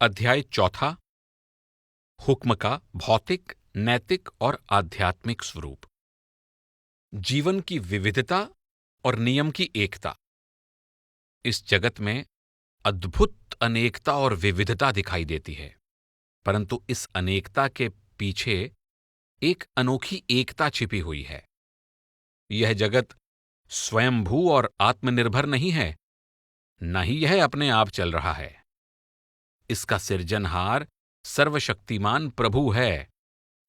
अध्याय चौथा। हुक्म का भौतिक, नैतिक और आध्यात्मिक स्वरूप। जीवन की विविधता और नियम की एकता। इस जगत में अद्भुत अनेकता और विविधता दिखाई देती है, परंतु इस अनेकता के पीछे एक अनोखी एकता छिपी हुई है। यह जगत स्वयंभू और आत्मनिर्भर नहीं है, न ही यह अपने आप चल रहा है। इसका सृजनहार सर्वशक्तिमान प्रभु है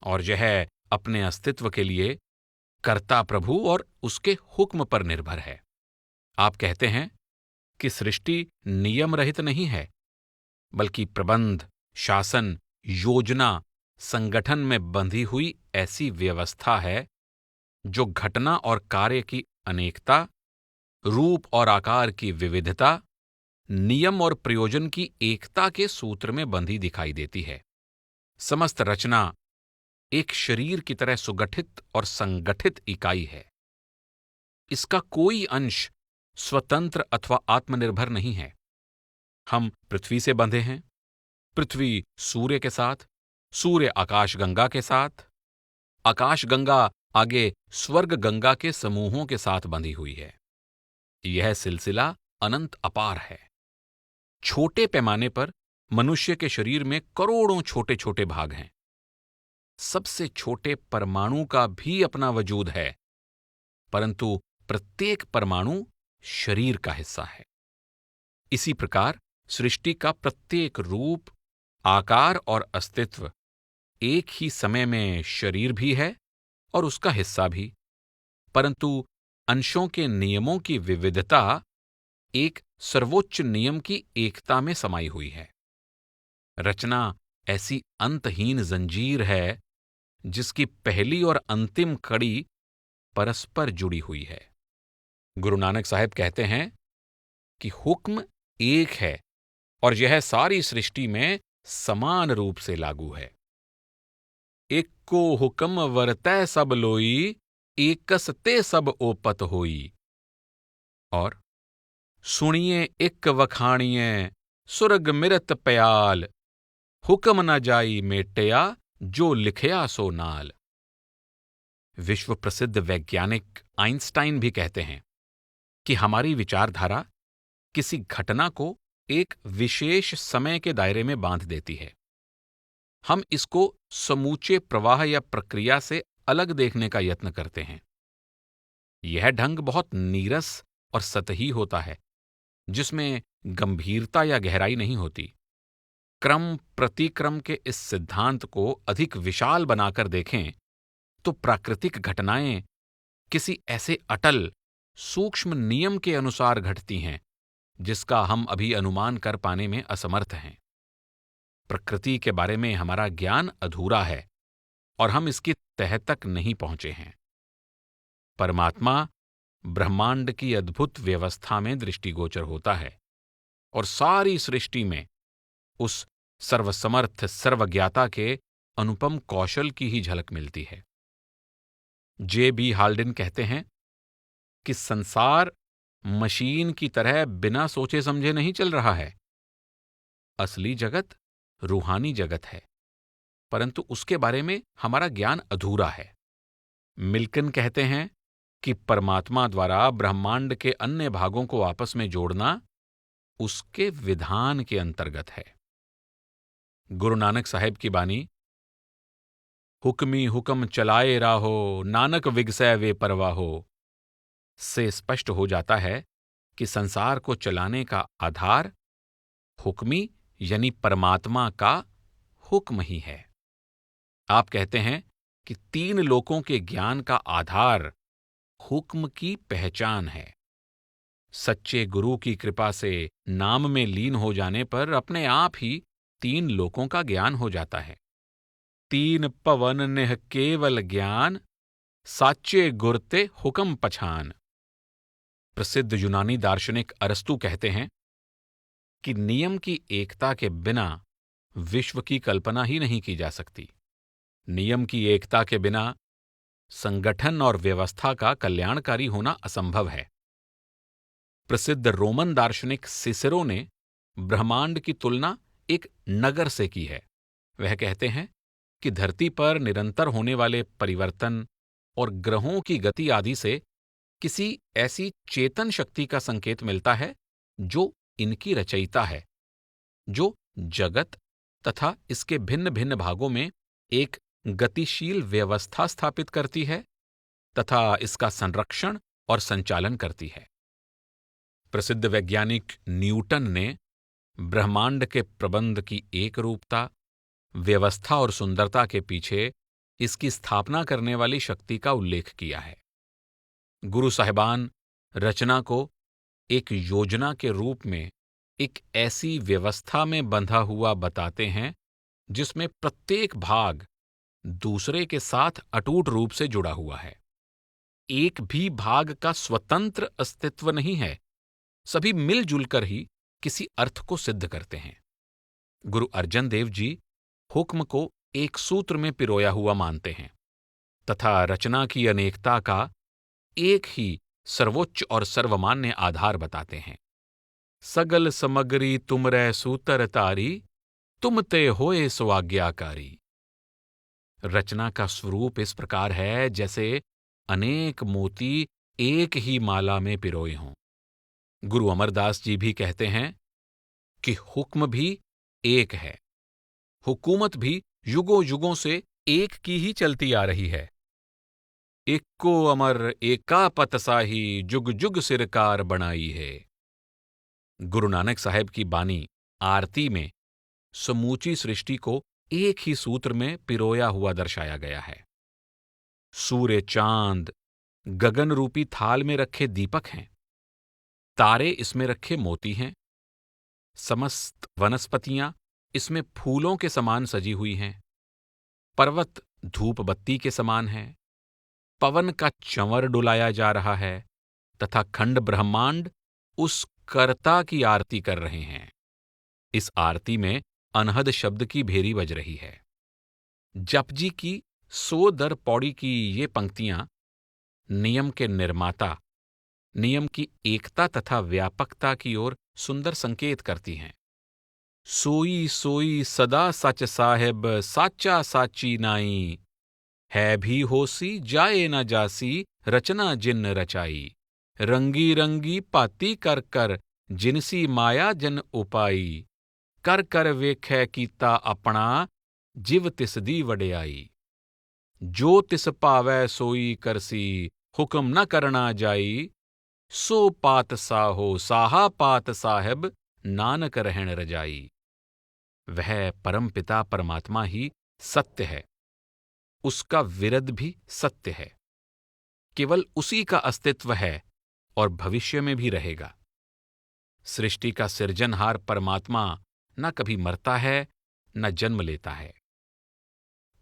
और यह अपने अस्तित्व के लिए कर्ता प्रभु और उसके हुक्म पर निर्भर है। आप कहते हैं कि सृष्टि नियम रहित नहीं है, बल्कि प्रबंध, शासन, योजना, संगठन में बंधी हुई ऐसी व्यवस्था है जो घटना और कार्य की अनेकता, रूप और आकार की विविधता, नियम और प्रयोजन की एकता के सूत्र में बंधी दिखाई देती है। समस्त रचना एक शरीर की तरह सुगठित और संगठित इकाई है। इसका कोई अंश स्वतंत्र अथवा आत्मनिर्भर नहीं है। हम पृथ्वी से बंधे हैं, पृथ्वी सूर्य के साथ, सूर्य आकाशगंगा के साथ, आकाशगंगा आगे स्वर्ग गंगा के समूहों के साथ बंधी हुई है। यह सिलसिला अनंत अपार है। छोटे पैमाने पर मनुष्य के शरीर में करोड़ों छोटे छोटे भाग हैं। सबसे छोटे परमाणु का भी अपना वजूद है, परंतु प्रत्येक परमाणु शरीर का हिस्सा है। इसी प्रकार सृष्टि का प्रत्येक रूप, आकार और अस्तित्व एक ही समय में शरीर भी है और उसका हिस्सा भी, परंतु अंशों के नियमों की विविधता एक सर्वोच्च नियम की एकता में समाई हुई है। रचना ऐसी अंतहीन जंजीर है जिसकी पहली और अंतिम कड़ी परस्पर जुड़ी हुई है। गुरु नानक साहब कहते हैं कि हुक्म एक है और यह सारी सृष्टि में समान रूप से लागू है। एक को हुक्म वरतै सब लोई, एकस ते सब ओपत होई। और सुनिए इक वखाणिए, सुरग मिरत प्याल, हुक्म न जाई मेटया, जो लिखया सो नाल। विश्व प्रसिद्ध वैज्ञानिक आइंस्टाइन भी कहते हैं कि हमारी विचारधारा किसी घटना को एक विशेष समय के दायरे में बांध देती है। हम इसको समूचे प्रवाह या प्रक्रिया से अलग देखने का यत्न करते हैं। यह ढंग बहुत नीरस और सतही होता है, जिसमें गंभीरता या गहराई नहीं होती। क्रम प्रतिक्रम के इस सिद्धांत को अधिक विशाल बनाकर देखें तो प्राकृतिक घटनाएं किसी ऐसे अटल, सूक्ष्म नियम के अनुसार घटती हैं जिसका हम अभी अनुमान कर पाने में असमर्थ हैं। प्रकृति के बारे में हमारा ज्ञान अधूरा है और हम इसकी तह तक नहीं पहुंचे हैं। परमात्मा ब्रह्मांड की अद्भुत व्यवस्था में दृष्टिगोचर होता है और सारी सृष्टि में उस सर्वसमर्थ सर्वज्ञाता के अनुपम कौशल की ही झलक मिलती है। जे.बी. हाल्डिन कहते हैं कि संसार मशीन की तरह बिना सोचे समझे नहीं चल रहा है। असली जगत रूहानी जगत है, परंतु उसके बारे में हमारा ज्ञान अधूरा है। मिल्कन कहते हैं कि परमात्मा द्वारा ब्रह्मांड के अन्य भागों को आपस में जोड़ना उसके विधान के अंतर्गत है। गुरु नानक साहेब की बानी, हुक्मी हुक्म चलाए राहो, नानक विगसै वे परवाहो, से स्पष्ट हो जाता है कि संसार को चलाने का आधार हुक्मी यानी परमात्मा का हुक्म ही है। आप कहते हैं कि 3 लोकों के ज्ञान का आधार हुक्म की पहचान है। सच्चे गुरु की कृपा से नाम में लीन हो जाने पर अपने आप ही 3 लोकों का ज्ञान हो जाता है। 3 पवन नेह केवल ज्ञान, साचे गुरते हुक्म पछान। प्रसिद्ध यूनानी दार्शनिक अरस्तु कहते हैं कि नियम की एकता के बिना विश्व की कल्पना ही नहीं की जा सकती। नियम की एकता के बिना संगठन और व्यवस्था का कल्याणकारी होना असंभव है। प्रसिद्ध रोमन दार्शनिक सिसेरो ने ब्रह्मांड की तुलना एक नगर से की है। वह कहते हैं कि धरती पर निरंतर होने वाले परिवर्तन और ग्रहों की गति आदि से किसी ऐसी चेतन शक्ति का संकेत मिलता है जो इनकी रचयिता है, जो जगत तथा इसके भिन्न भिन्न भागों में एक गतिशील व्यवस्था स्थापित करती है तथा इसका संरक्षण और संचालन करती है। प्रसिद्ध वैज्ञानिक न्यूटन ने ब्रह्मांड के प्रबंध की एक रूपता, व्यवस्था और सुंदरता के पीछे इसकी स्थापना करने वाली शक्ति का उल्लेख किया है। गुरु साहिबान रचना को एक योजना के रूप में एक ऐसी व्यवस्था में बंधा हुआ बताते हैं जिसमें प्रत्येक भाग दूसरे के साथ अटूट रूप से जुड़ा हुआ है। एक भी भाग का स्वतंत्र अस्तित्व नहीं है, सभी मिलजुल कर ही किसी अर्थ को सिद्ध करते हैं। गुरु अर्जन देव जी हुक्म को एक सूत्र में पिरोया हुआ मानते हैं तथा रचना की अनेकता का एक ही सर्वोच्च और सर्वमान्य आधार बताते हैं। सगल समगरी तुमरै सूतर तारी, तुम ते होए सो आज्ञाकारी। रचना का स्वरूप इस प्रकार है जैसे अनेक मोती एक ही माला में पिरोए हों। गुरु अमरदास जी भी कहते हैं कि हुक्म भी एक है, हुकूमत भी युगों युगों से एक की ही चलती आ रही है। इक्को अमर एका पतसाही, जुग जुग सिरकार बनाई है। गुरु नानक साहेब की बानी आरती में समूची सृष्टि को एक ही सूत्र में पिरोया हुआ दर्शाया गया है। सूर्य, चांद गगन रूपी थाल में रखे दीपक हैं, तारे इसमें रखे मोती हैं, समस्त वनस्पतियां इसमें फूलों के समान सजी हुई हैं, पर्वत धूप बत्ती के समान है, पवन का चंवर डुलाया जा रहा है तथा खंड ब्रह्मांड उस कर्ता की आरती कर रहे हैं। इस आरती में अनहद शब्द की भेरी बज रही है। जपजी की 100 दर पौड़ी की ये पंक्तियां नियम के निर्माता, नियम की एकता तथा व्यापकता की ओर सुंदर संकेत करती हैं। सोई सोई सदा सच साहेब, साचा साची नाई, है भी होसी जाए न जासी, रचना जिन रचाई, रंगी रंगी पाती कर कर, जिनसी माया जन उपाई, कर कर वेखै कीता अपना, जिव तिस दी वड्याई, जो तिस पावै सोई करसी, हुक्म न करना जाई, सो पात साहो साहा पात साहेब, नानक रहन रजाई। वह परमपिता परमात्मा ही सत्य है, उसका विरद भी सत्य है, केवल उसी का अस्तित्व है और भविष्य में भी रहेगा। सृष्टि का सृजनहार परमात्मा न कभी मरता है न जन्म लेता है।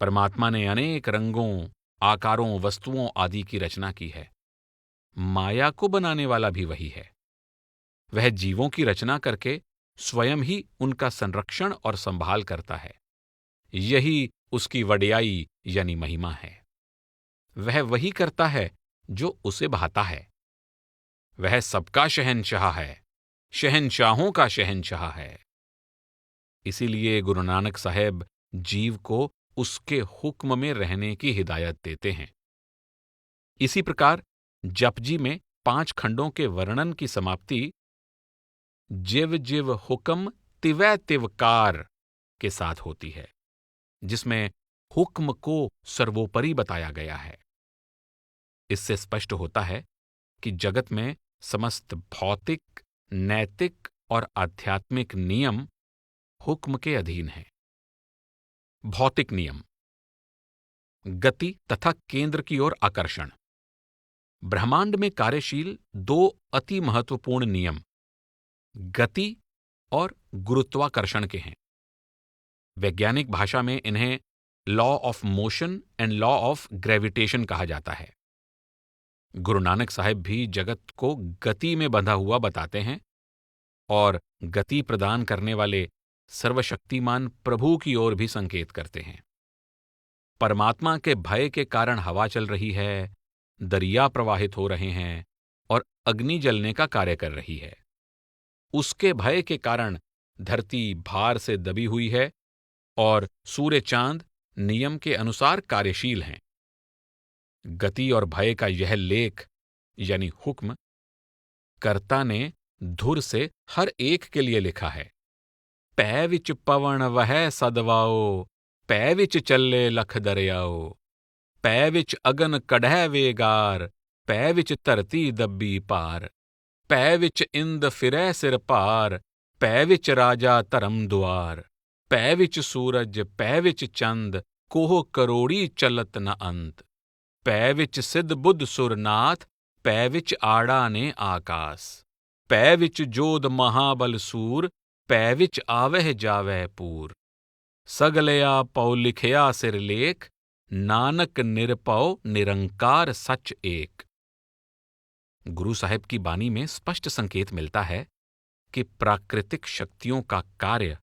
परमात्मा ने अनेक रंगों, आकारों, वस्तुओं आदि की रचना की है। माया को बनाने वाला भी वही है। वह जीवों की रचना करके स्वयं ही उनका संरक्षण और संभाल करता है। यही उसकी वड्याई यानी महिमा है। वह वही करता है जो उसे भाता है। वह सबका शहंशाह है, शहंशाहों का शहंशाह है। इसीलिए गुरु नानक साहेब जीव को उसके हुक्म में रहने की हिदायत देते हैं। इसी प्रकार जपजी में 5 खंडों के वर्णन की समाप्ति जिव जिव हुक्म तिवै तिवकार के साथ होती है, जिसमें हुक्म को सर्वोपरि बताया गया है। इससे स्पष्ट होता है कि जगत में समस्त भौतिक, नैतिक और आध्यात्मिक नियम हुक्म के अधीन हैं। भौतिक नियम, गति तथा केंद्र की ओर आकर्षण। ब्रह्मांड में कार्यशील 2 अति महत्वपूर्ण नियम गति और गुरुत्वाकर्षण के हैं। वैज्ञानिक भाषा में इन्हें law of motion and law of gravitation कहा जाता है। गुरु नानक साहिब भी जगत को गति में बंधा हुआ बताते हैं और गति प्रदान करने वाले सर्वशक्तिमान प्रभु की ओर भी संकेत करते हैं। परमात्मा के भय के कारण हवा चल रही है, दरिया प्रवाहित हो रहे हैं और अग्नि जलने का कार्य कर रही है। उसके भय के कारण धरती भार से दबी हुई है और सूर्य चांद नियम के अनुसार कार्यशील हैं। गति और भय का यह लेख यानी हुक्म कर्ता ने धुर से हर एक के लिए लिखा है। पै विच पवन वहै सदवाओ, पै विच चले लख दरियाओ, पै विच अगन कढ़ै वेगार, पै विच धरती दब्बी पार, पै विच इंद फिरै सिर पार, पै विच राजा धर्म दुआर, पै विच सूरज पै विच चंद, कोह करोड़ी चलत न अंत, पै विच सिद्ध बुद्ध सुरनाथ, पै विच आड़ा ने आकाश, पै विच जोध महाबल सूर, पै विच आवह जावह पूर, सगलया पौ लिखया सिरलेख, नानक निरपौ निरंकार सच एक। गुरु साहिब की बानी में स्पष्ट संकेत मिलता है कि प्राकृतिक शक्तियों का कार्य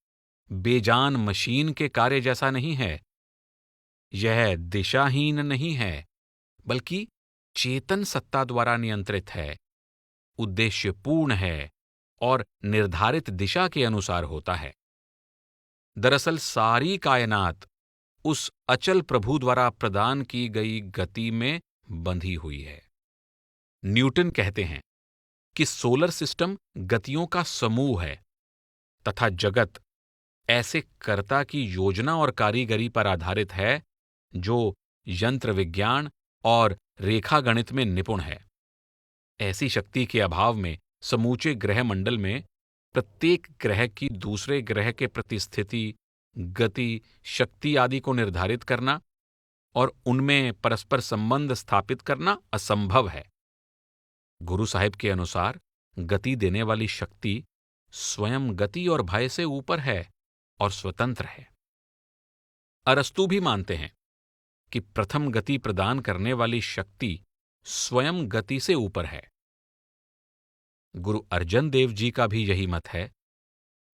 बेजान मशीन के कार्य जैसा नहीं है। यह दिशाहीन नहीं है, बल्कि चेतन सत्ता द्वारा नियंत्रित है, उद्देश्यपूर्ण है और निर्धारित दिशा के अनुसार होता है। दरअसल सारी कायनात उस अचल प्रभु द्वारा प्रदान की गई गति में बंधी हुई है। न्यूटन कहते हैं कि सोलर सिस्टम गतियों का समूह है तथा जगत ऐसे कर्ता की योजना और कारीगरी पर आधारित है जो यंत्र विज्ञान और रेखा गणित में निपुण है। ऐसी शक्ति के अभाव में समूचे ग्रह मंडल में प्रत्येक ग्रह की दूसरे ग्रह के प्रति स्थिति, गति, शक्ति आदि को निर्धारित करना और उनमें परस्पर संबंध स्थापित करना असंभव है। गुरु साहिब के अनुसार गति देने वाली शक्ति स्वयं गति और भय से ऊपर है और स्वतंत्र है। अरस्तु भी मानते हैं कि प्रथम गति प्रदान करने वाली शक्ति स्वयं गति से ऊपर है। गुरु अर्जन देव जी का भी यही मत है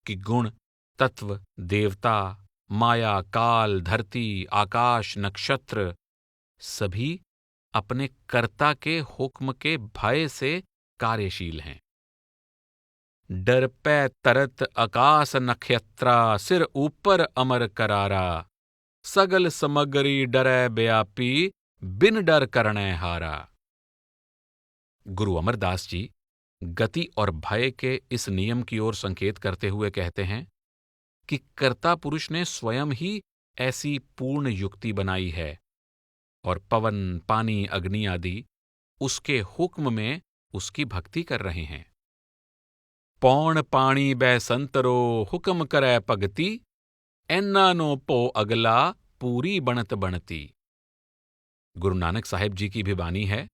कि गुण, तत्व, देवता, माया, काल, धरती, आकाश, नक्षत्र सभी अपने कर्ता के हुक्म के भय से कार्यशील हैं। डर पै तरत आकाश नक्षत्रा, सिर ऊपर अमर करारा, सगल समगरी डरै व्यापी, बिन डर करणै हारा। गुरु अमरदास जी गति और भय के इस नियम की ओर संकेत करते हुए कहते हैं कि कर्ता पुरुष ने स्वयं ही ऐसी पूर्ण युक्ति बनाई है और पवन, पानी, अग्नि आदि उसके हुक्म में उसकी भक्ति कर रहे हैं। पौण पाणी बै संतरो, हुक्म करै भगति, ऐना नो पो अगला, पूरी बनत बनती। गुरु नानक साहिब जी की भी वाणी है,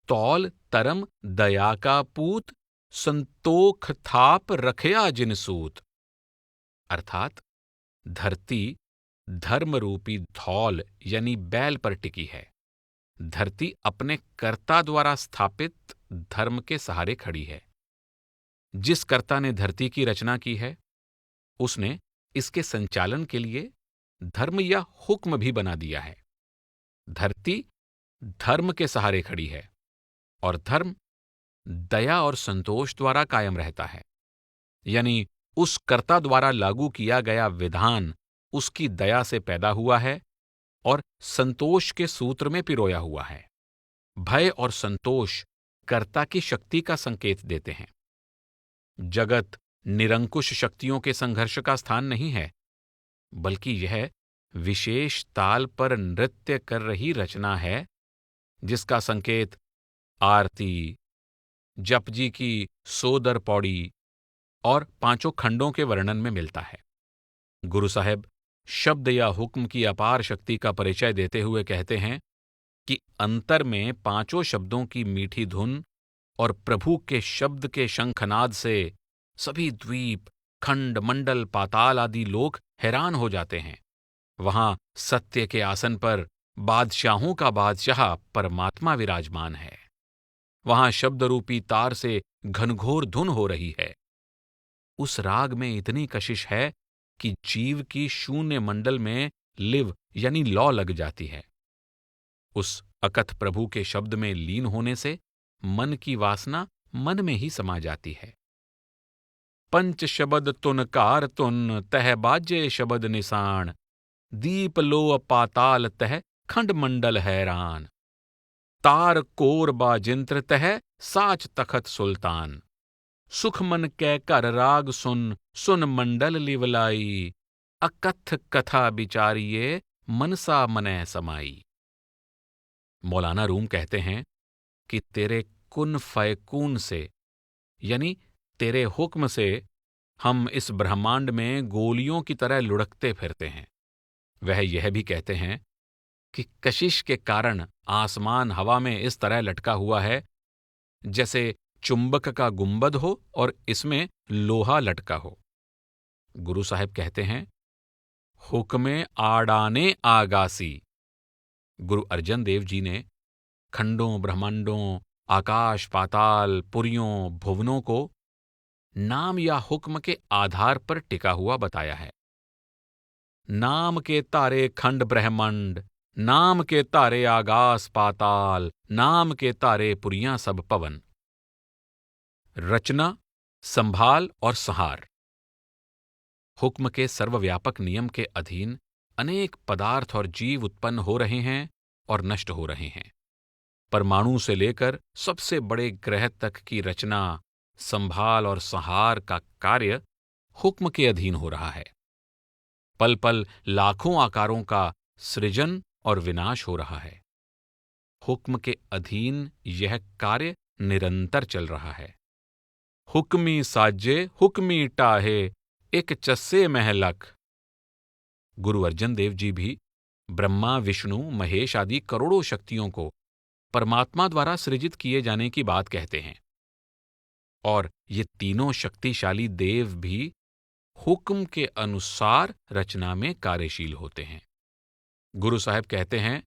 तौल तरम दया का पूत, संतोख थाप रखया जिन सूत। अर्थात धरती धर्म रूपी धौल यानी बैल पर टिकी है। धरती अपने कर्ता द्वारा स्थापित धर्म के सहारे खड़ी है। जिस कर्ता ने धरती की रचना की है, उसने इसके संचालन के लिए धर्म या हुक्म भी बना दिया है। धरती धर्म के सहारे खड़ी है और धर्म दया और संतोष द्वारा कायम रहता है। यानी उस कर्ता द्वारा लागू किया गया विधान उसकी दया से पैदा हुआ है और संतोष के सूत्र में पिरोया हुआ है। भय और संतोष कर्ता की शक्ति का संकेत देते हैं। जगत निरंकुश शक्तियों के संघर्ष का स्थान नहीं है, बल्कि यह विशेष ताल पर नृत्य कर रही रचना है, जिसका संकेत आरती, जपजी की सोदर पौड़ी और पांचों खंडों के वर्णन में मिलता है। गुरु साहब शब्द या हुक्म की अपार शक्ति का परिचय देते हुए कहते हैं कि अंतर में पांचों शब्दों की मीठी धुन और प्रभु के शब्द के शंखनाद से सभी द्वीप, खंड, मंडल, पाताल आदि लोग हैरान हो जाते हैं। वहां सत्य के आसन पर बादशाहों का बादशाह परमात्मा विराजमान है। वहां शब्द रूपी तार से घनघोर धुन हो रही है। उस राग में इतनी कशिश है कि जीव की शून्य मंडल में लिव यानी लौ लग जाती है। उस अकथ प्रभु के शब्द में लीन होने से मन की वासना मन में ही समा जाती है। पंच शबद तुन कार तुन तह बाजे शबद निशान दीप लो पाताल तह खंड मंडल हैरान तार कोर बाजिंत्र तह साच तखत सुल्तान सुख मन कै कर राग सुन सुन मंडल लिवलाई अकथ कथा बिचारिये मनसा मनै समाई। मौलाना रूम कहते हैं कि तेरे कुन फयकून से यानी तेरे हुक्म से हम इस ब्रह्मांड में गोलियों की तरह लुढ़कते फिरते हैं। वह यह भी कहते हैं कि कशिश के कारण आसमान हवा में इस तरह लटका हुआ है जैसे चुंबक का गुंबद हो और इसमें लोहा लटका हो। गुरु साहब कहते हैं, हुक्मे आड़ाने आगासी। गुरु अर्जन देव जी ने खंडों, ब्रह्मांडों, आकाश, पाताल, पुरियों, भुवनों को नाम या हुक्म के आधार पर टिका हुआ बताया है। नाम के तारे खंड ब्रह्मंड, नाम के तारे आगास पाताल, नाम के तारे पुरियां सब पवन। रचना, संभाल और संहार। हुक्म के सर्वव्यापक नियम के अधीन अनेक पदार्थ और जीव उत्पन्न हो रहे हैं और नष्ट हो रहे हैं। परमाणु से लेकर सबसे बड़े ग्रह तक की रचना, संभाल और संहार का कार्य हुक्म के अधीन हो रहा है। पल पल लाखों आकारों का सृजन और विनाश हो रहा है। हुक्म के अधीन यह कार्य निरंतर चल रहा है। हुक्मी साजे हुक्मी टाहे एक चस्से महलक। गुरु अर्जन देव जी भी ब्रह्मा, विष्णु, महेश आदि करोड़ों शक्तियों को परमात्मा द्वारा सृजित किए जाने की बात कहते हैं और ये तीनों शक्तिशाली देव भी हुक्म के अनुसार रचना में कार्यशील होते हैं। गुरु साहब कहते हैं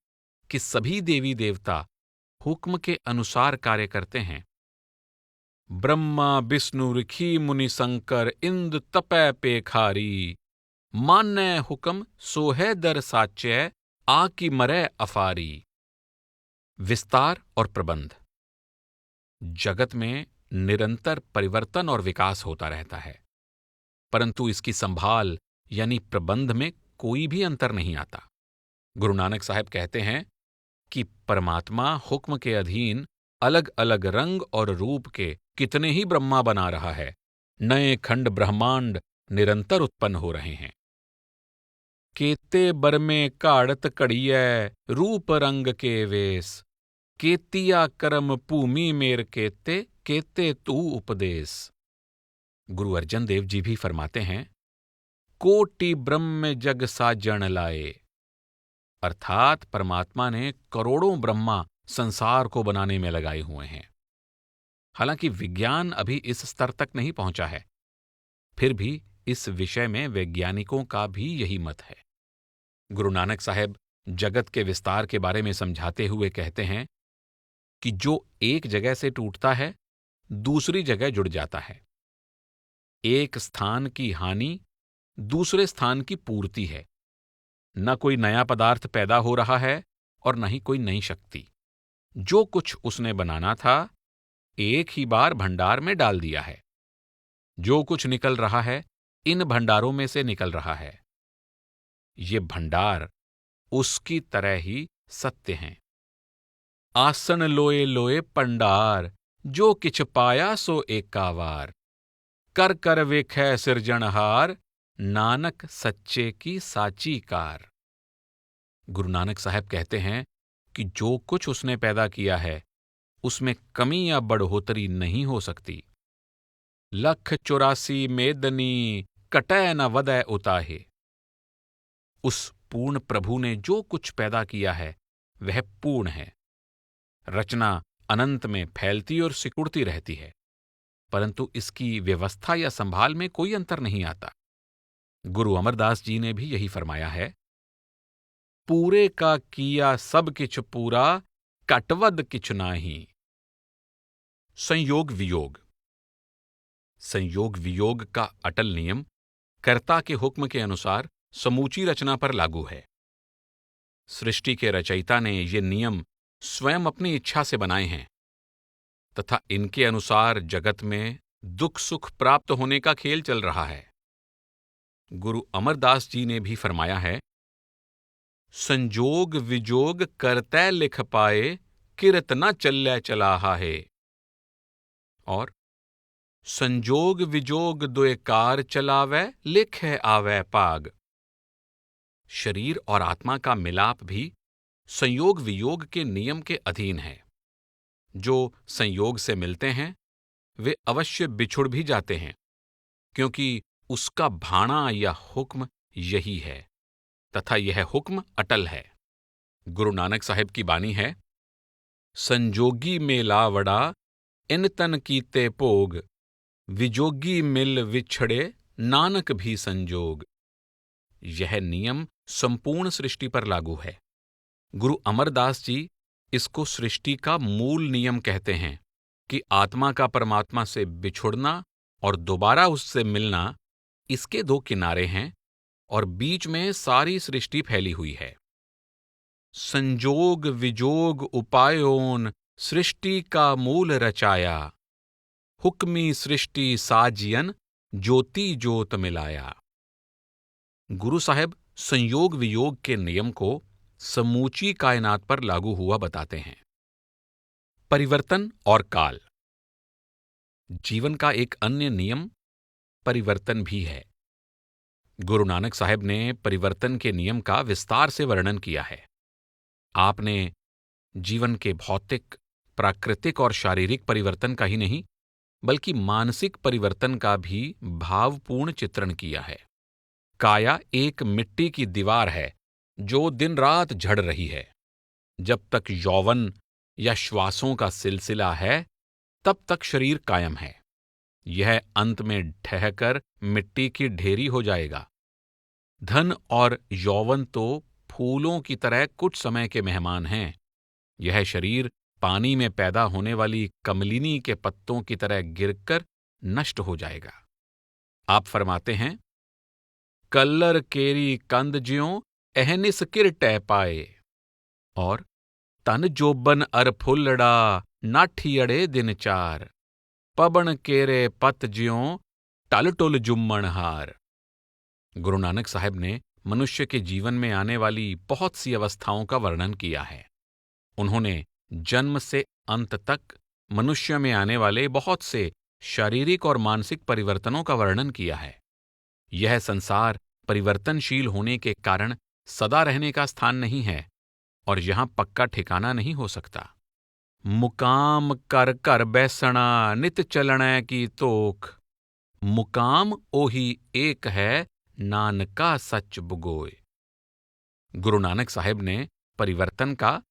कि सभी देवी देवता हुक्म के अनुसार कार्य करते हैं। ब्रह्मा विष्णु ऋषि मुनि शंकर इंद्र तपै पेखारी मानै हुक्म सोहै दर साच्य आकी मरै अफारी। विस्तार और प्रबंध। जगत में निरंतर परिवर्तन और विकास होता रहता है, परंतु इसकी संभाल यानी प्रबंध में कोई भी अंतर नहीं आता। गुरु नानक साहब कहते हैं कि परमात्मा हुक्म के अधीन अलग अलग रंग और रूप के कितने ही ब्रह्मा बना रहा है। नए खंड ब्रह्मांड निरंतर उत्पन्न हो रहे हैं। केते बरमे काड़त कड़ियै रूप रंग के वेश केतिया कर्म भूमि मेर केते केते तू उपदेश। गुरु अर्जन देव जी भी फरमाते हैं, कोटि ब्रह्म जग साजण लाए, अर्थात परमात्मा ने करोड़ों ब्रह्मा संसार को बनाने में लगाए हुए हैं। हालांकि विज्ञान अभी इस स्तर तक नहीं पहुंचा है, फिर भी इस विषय में वैज्ञानिकों का भी यही मत है। गुरु नानक साहब जगत के विस्तार के बारे में समझाते हुए कहते हैं कि जो एक जगह से टूटता है दूसरी जगह जुड़ जाता है। एक स्थान की हानि दूसरे स्थान की पूर्ति है। न कोई नया पदार्थ पैदा हो रहा है और न ही कोई नई शक्ति। जो कुछ उसने बनाना था एक ही बार भंडार में डाल दिया है। जो कुछ निकल रहा है इन भंडारों में से निकल रहा है। ये भंडार उसकी तरह ही सत्य हैं। आसन लोए लोए पंडार जो किछ पाया सो एकावार कर कर वेखै सिरजनहार नानक सच्चे की साची कार। गुरु नानक साहब कहते हैं कि जो कुछ उसने पैदा किया है उसमें कमी या बढ़ोतरी नहीं हो सकती। लख 84 मेदनी कटै न वदै उताहे। उस पूर्ण प्रभु ने जो कुछ पैदा किया है वह पूर्ण है। रचना अनंत में फैलती और सिकुड़ती रहती है, परंतु इसकी व्यवस्था या संभाल में कोई अंतर नहीं आता। गुरु अमरदास जी ने भी यही फरमाया है, पूरे का किया सब किछ पूरा कटवद किछ नाही। संयोग वियोग। संयोग वियोग का अटल नियम कर्ता के हुक्म के अनुसार समूची रचना पर लागू है। सृष्टि के रचयिता ने ये नियम स्वयं अपनी इच्छा से बनाए हैं तथा इनके अनुसार जगत में दुख सुख प्राप्त होने का खेल चल रहा है। गुरु अमरदास जी ने भी फरमाया है, संजोग विजोग करतै लिख पाए, किरत न चल्लै चलाहा है। और संजोग विजोग दुए कार चलावै, लिखै आवै पाग। शरीर और आत्मा का मिलाप भी संयोग वियोग के नियम के अधीन है। जो संयोग से मिलते हैं वे अवश्य बिछुड़ भी जाते हैं, क्योंकि उसका भाणा या हुक्म यही है, तथा यह हुक्म अटल है। गुरु नानक साहिब की बानी है, संजोगी मेलावड़ा इन तन कीते भोग, विजोगी मिल विछड़े नानक भी संजोग। यह नियम संपूर्ण सृष्टि पर लागू है। गुरु अमरदास जी इसको सृष्टि का मूल नियम कहते हैं कि आत्मा का परमात्मा से बिछुड़ना और दोबारा उससे मिलना, इसके दो किनारे हैं और बीच में सारी सृष्टि फैली हुई है। संजोग विजोग उपायोन सृष्टि का मूल रचाया, हुक्मी सृष्टि साजियन ज्योति ज्योत मिलाया। गुरु साहब संयोग वियोग के नियम को समूची कायनात पर लागू हुआ बताते हैं। परिवर्तन और काल। जीवन का एक अन्य नियम परिवर्तन भी है। गुरु नानक साहब ने परिवर्तन के नियम का विस्तार से वर्णन किया है। आपने जीवन के भौतिक, प्राकृतिक और शारीरिक परिवर्तन का ही नहीं, बल्कि मानसिक परिवर्तन का भी भावपूर्ण चित्रण किया है। काया एक मिट्टी की दीवार है जो दिन रात झड़ रही है। जब तक यौवन या श्वासों का सिलसिला है, तब तक शरीर कायम है। यह अंत में ढहकर मिट्टी की ढेरी हो जाएगा। धन और यौवन तो फूलों की तरह कुछ समय के मेहमान हैं। यह शरीर पानी में पैदा होने वाली कमलिनी के पत्तों की तरह गिरकर नष्ट हो जाएगा। आप फरमाते हैं, कल्लर केरी कंद ज्यों एहनिस किरटै पाए। और तन जोबन अर फुल्लड़ा नाठी अड़े दिन चार, पबन केरे पत ज्यों टल टुल जुम्मन हार। गुरु नानक साहब ने मनुष्य के जीवन में आने वाली बहुत सी अवस्थाओं का वर्णन किया है। उन्होंने जन्म से अंत तक मनुष्य में आने वाले बहुत से शारीरिक और मानसिक परिवर्तनों का वर्णन किया है। यह संसार परिवर्तनशील होने के कारण सदा रहने का स्थान नहीं है और यहां पक्का ठिकाना नहीं हो सकता। मुकाम कर कर बैसणा नित चलणै की तोख, मुकाम ओही एक है नानका सच बुगोय। गुरु नानक साहब ने परिवर्तन का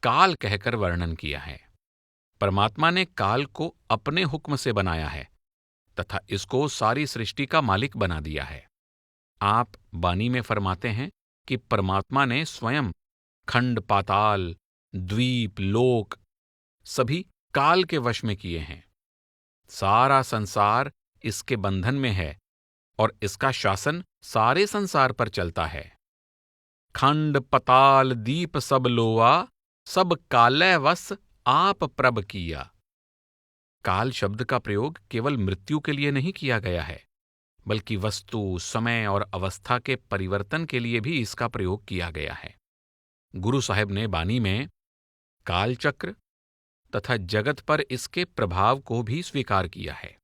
काल कहकर वर्णन किया है। परमात्मा ने काल को अपने हुक्म से बनाया है तथा इसको सारी सृष्टि का मालिक बना दिया है। आप बानी में फरमाते हैं कि परमात्मा ने स्वयं खंड पाताल, द्वीप, लोक सभी काल के वश में किए हैं। सारा संसार इसके बंधन में है और इसका शासन सारे संसार पर चलता है। खंड पताल दीप सब लोआ, सब कालै वस आप प्रभ किया। काल शब्द का प्रयोग केवल मृत्यु के लिए नहीं किया गया है, बल्कि वस्तु, समय और अवस्था के परिवर्तन के लिए भी इसका प्रयोग किया गया है। गुरु साहब ने बानी में कालचक्र तथा जगत पर इसके प्रभाव को भी स्वीकार किया है।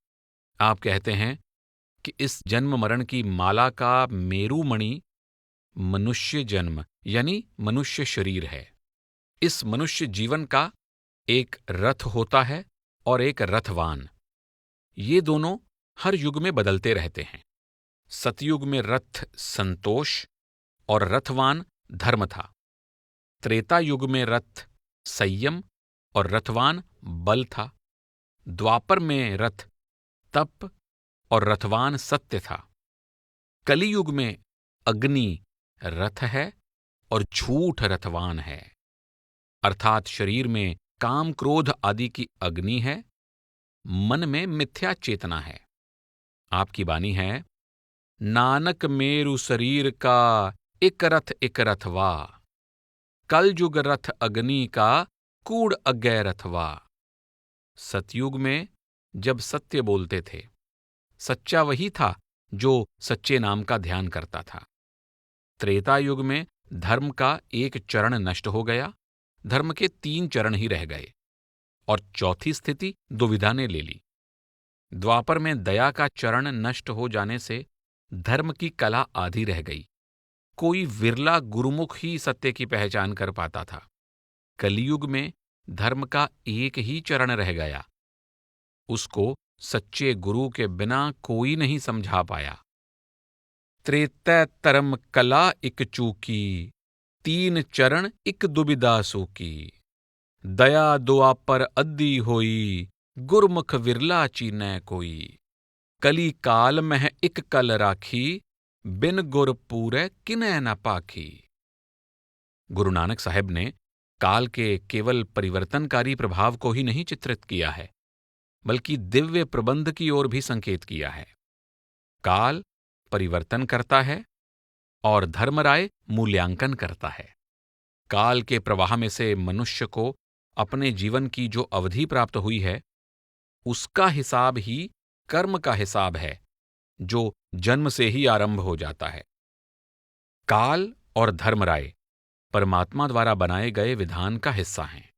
आप कहते हैं कि इस जन्म मरण की माला का मेरुमणि मनुष्य जन्म यानी मनुष्य शरीर है। इस मनुष्य जीवन का एक रथ होता है और एक रथवान। ये दोनों हर युग में बदलते रहते हैं। सतयुग में रथ संतोष और रथवान धर्म था। त्रेता युग में रथ संयम और रथवान बल था। द्वापर में रथ तप और रथवान सत्य था। कलियुग में अग्नि रथ है और झूठ रथवान है। अर्थात शरीर में काम क्रोध आदि की अग्नि है, मन में मिथ्या चेतना है। आपकी बानी है, नानक मेरु शरीर का एक रथवा, कलयुग रथ अग्नि का कूड़ अज्ञे रथवा। सतयुग में जब सत्य बोलते थे। सच्चा वही था जो सच्चे नाम का ध्यान करता था। त्रेता युग में धर्म का एक चरण नष्ट हो गया, धर्म के 3 चरण ही रह गए और चौथी स्थिति दुविधा ने ले ली। द्वापर में दया का चरण नष्ट हो जाने से धर्म की कला आधी रह गई। कोई विरला गुरुमुख ही सत्य की पहचान कर पाता था। कलियुग में धर्म का एक ही चरण रह गया, उसको सच्चे गुरु के बिना कोई नहीं समझा पाया। त्रेतै तरम कला इक चूकी, 3 चरण इक दुबिधा सूकी। दया दुआपर अद्दी होई, गुरमुख विरला चीनै कोई। कली काल मह इक कल राखी, बिन गुर पूरै किनै न पाखी। गुरु नानक साहब ने काल के केवल परिवर्तनकारी प्रभाव को ही नहीं चित्रित किया है, बल्कि दिव्य प्रबंध की ओर भी संकेत किया है। काल परिवर्तन करता है और धर्मराय मूल्यांकन करता है। काल के प्रवाह में से मनुष्य को अपने जीवन की जो अवधि प्राप्त हुई है, उसका हिसाब ही कर्म का हिसाब है, जो जन्म से ही आरंभ हो जाता है। काल और धर्मराय परमात्मा द्वारा बनाए गए विधान का हिस्सा हैं।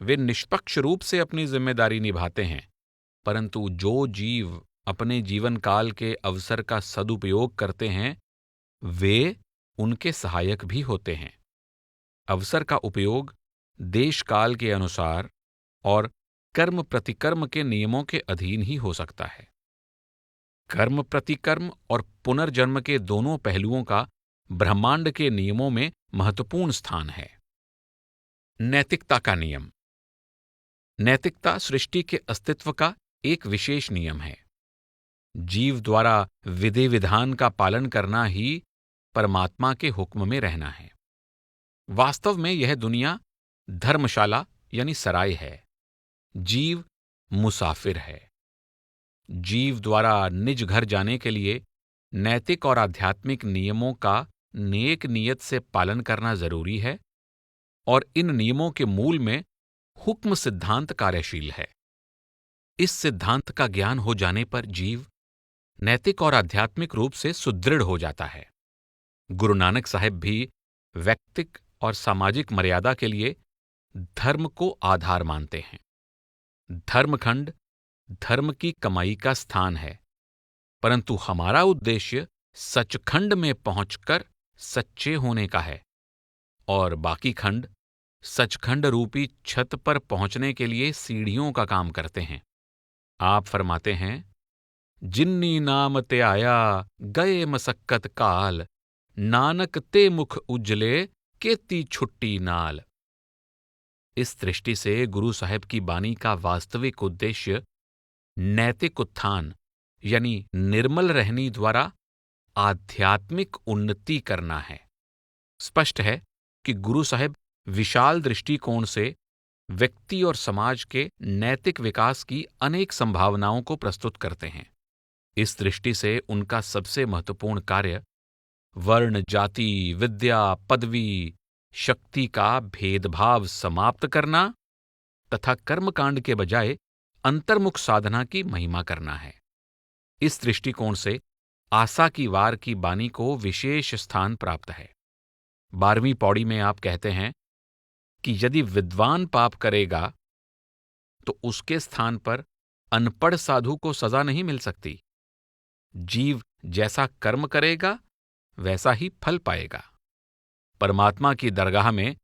वे निष्पक्ष रूप से अपनी जिम्मेदारी निभाते हैं, परंतु जो जीव अपने जीवन काल के अवसर का सदुपयोग करते हैं, वे उनके सहायक भी होते हैं। अवसर का उपयोग देश काल के अनुसार और कर्म प्रतिकर्म के नियमों के अधीन ही हो सकता है। कर्म प्रतिकर्म और पुनर्जन्म के दोनों पहलुओं का ब्रह्मांड के नियमों में महत्वपूर्ण स्थान है। नैतिकता का नियम। नैतिकता सृष्टि के अस्तित्व का एक विशेष नियम है। जीव द्वारा विधि विधान का पालन करना ही परमात्मा के हुक्म में रहना है। वास्तव में यह दुनिया धर्मशाला यानी सराय है। जीव मुसाफिर है। जीव द्वारा निज घर जाने के लिए नैतिक और आध्यात्मिक नियमों का नेक नियत से पालन करना जरूरी है, और इन नियमों के मूल में हुक्म सिद्धांत कार्यशील है। इस सिद्धांत का ज्ञान हो जाने पर जीव नैतिक और आध्यात्मिक रूप से सुदृढ़ हो जाता है। गुरु नानक साहब भी व्यक्तिक और सामाजिक मर्यादा के लिए धर्म को आधार मानते हैं। धर्मखंड धर्म की कमाई का स्थान है, परंतु हमारा उद्देश्य सचखंड में पहुंचकर सच्चे होने का है, और बाकी खंड सचखंड रूपी छत पर पहुंचने के लिए सीढ़ियों का काम करते हैं। आप फरमाते हैं, जिन्नी नाम ते आया गए मसक्कत काल, नानक ते मुख उजले केती छुट्टी नाल। इस दृष्टि से गुरु साहब की बानी का वास्तविक उद्देश्य नैतिक उत्थान यानी निर्मल रहनी द्वारा आध्यात्मिक उन्नति करना है। स्पष्ट है कि गुरु साहब विशाल दृष्टिकोण से व्यक्ति और समाज के नैतिक विकास की अनेक संभावनाओं को प्रस्तुत करते हैं। इस दृष्टि से उनका सबसे महत्वपूर्ण कार्य वर्ण, जाति, विद्या, पदवी, शक्ति का भेदभाव समाप्त करना तथा कर्मकांड के बजाय अंतर्मुख साधना की महिमा करना है। इस दृष्टिकोण से आसा की वार की बानी को विशेष स्थान प्राप्त है। 12वीं पौड़ी में आप कहते हैं कि यदि विद्वान पाप करेगा तो उसके स्थान पर अनपढ़ साधु को सजा नहीं मिल सकती। जीव जैसा कर्म करेगा वैसा ही फल पाएगा। परमात्मा की दरगाह में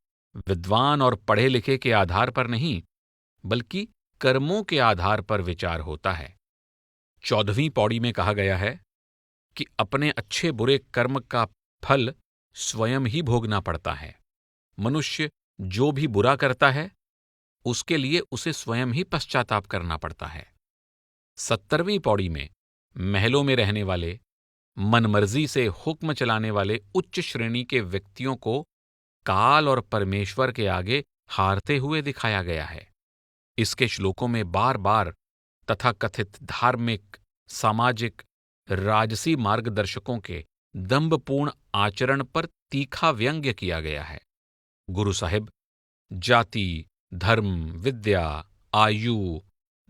विद्वान और पढ़े लिखे के आधार पर नहीं, बल्कि कर्मों के आधार पर विचार होता है। 14वीं पौड़ी में कहा गया है कि अपने अच्छे बुरे कर्म का फल स्वयं ही भोगना पड़ता है। मनुष्य जो भी बुरा करता है उसके लिए उसे स्वयं ही पश्चाताप करना पड़ता है। 70वीं पौड़ी में महलों में रहने वाले, मनमर्जी से हुक्म चलाने वाले उच्च श्रेणी के व्यक्तियों को काल और परमेश्वर के आगे हारते हुए दिखाया गया है। इसके श्लोकों में बार बार तथाकथित धार्मिक, सामाजिक, राजसी मार्गदर्शकों के दंभपूर्ण आचरण पर तीखा व्यंग्य किया गया है। गुरु साहिब जाति, धर्म, विद्या, आयु,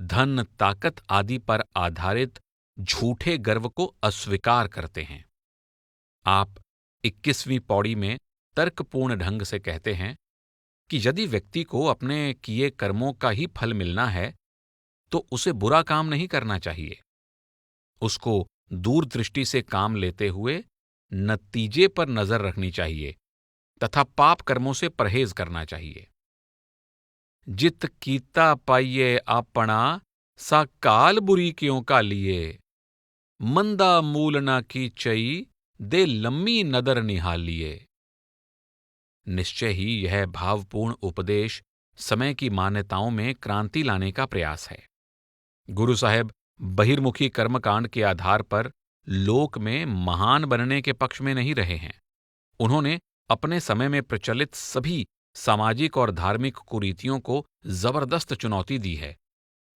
धन, ताकत आदि पर आधारित झूठे गर्व को अस्वीकार करते हैं। आप 21वीं पौड़ी में तर्कपूर्ण ढंग से कहते हैं कि यदि व्यक्ति को अपने किए कर्मों का ही फल मिलना है तो उसे बुरा काम नहीं करना चाहिए। उसको दूरदृष्टि से काम लेते हुए नतीजे पर नजर रखनी चाहिए तथा पाप कर्मों से परहेज करना चाहिए। जित कीता पाइये आपना, सा काल बुरी क्यों का लिए। मंदा मूल ना की चई, दे लम्मी नदर निहालिए। निश्चय ही यह भावपूर्ण उपदेश समय की मान्यताओं में क्रांति लाने का प्रयास है। गुरु साहेब बहिर्मुखी कर्मकांड के आधार पर लोक में महान बनने के पक्ष में नहीं रहे हैं। उन्होंने अपने समय में प्रचलित सभी सामाजिक और धार्मिक कुरीतियों को जबरदस्त चुनौती दी है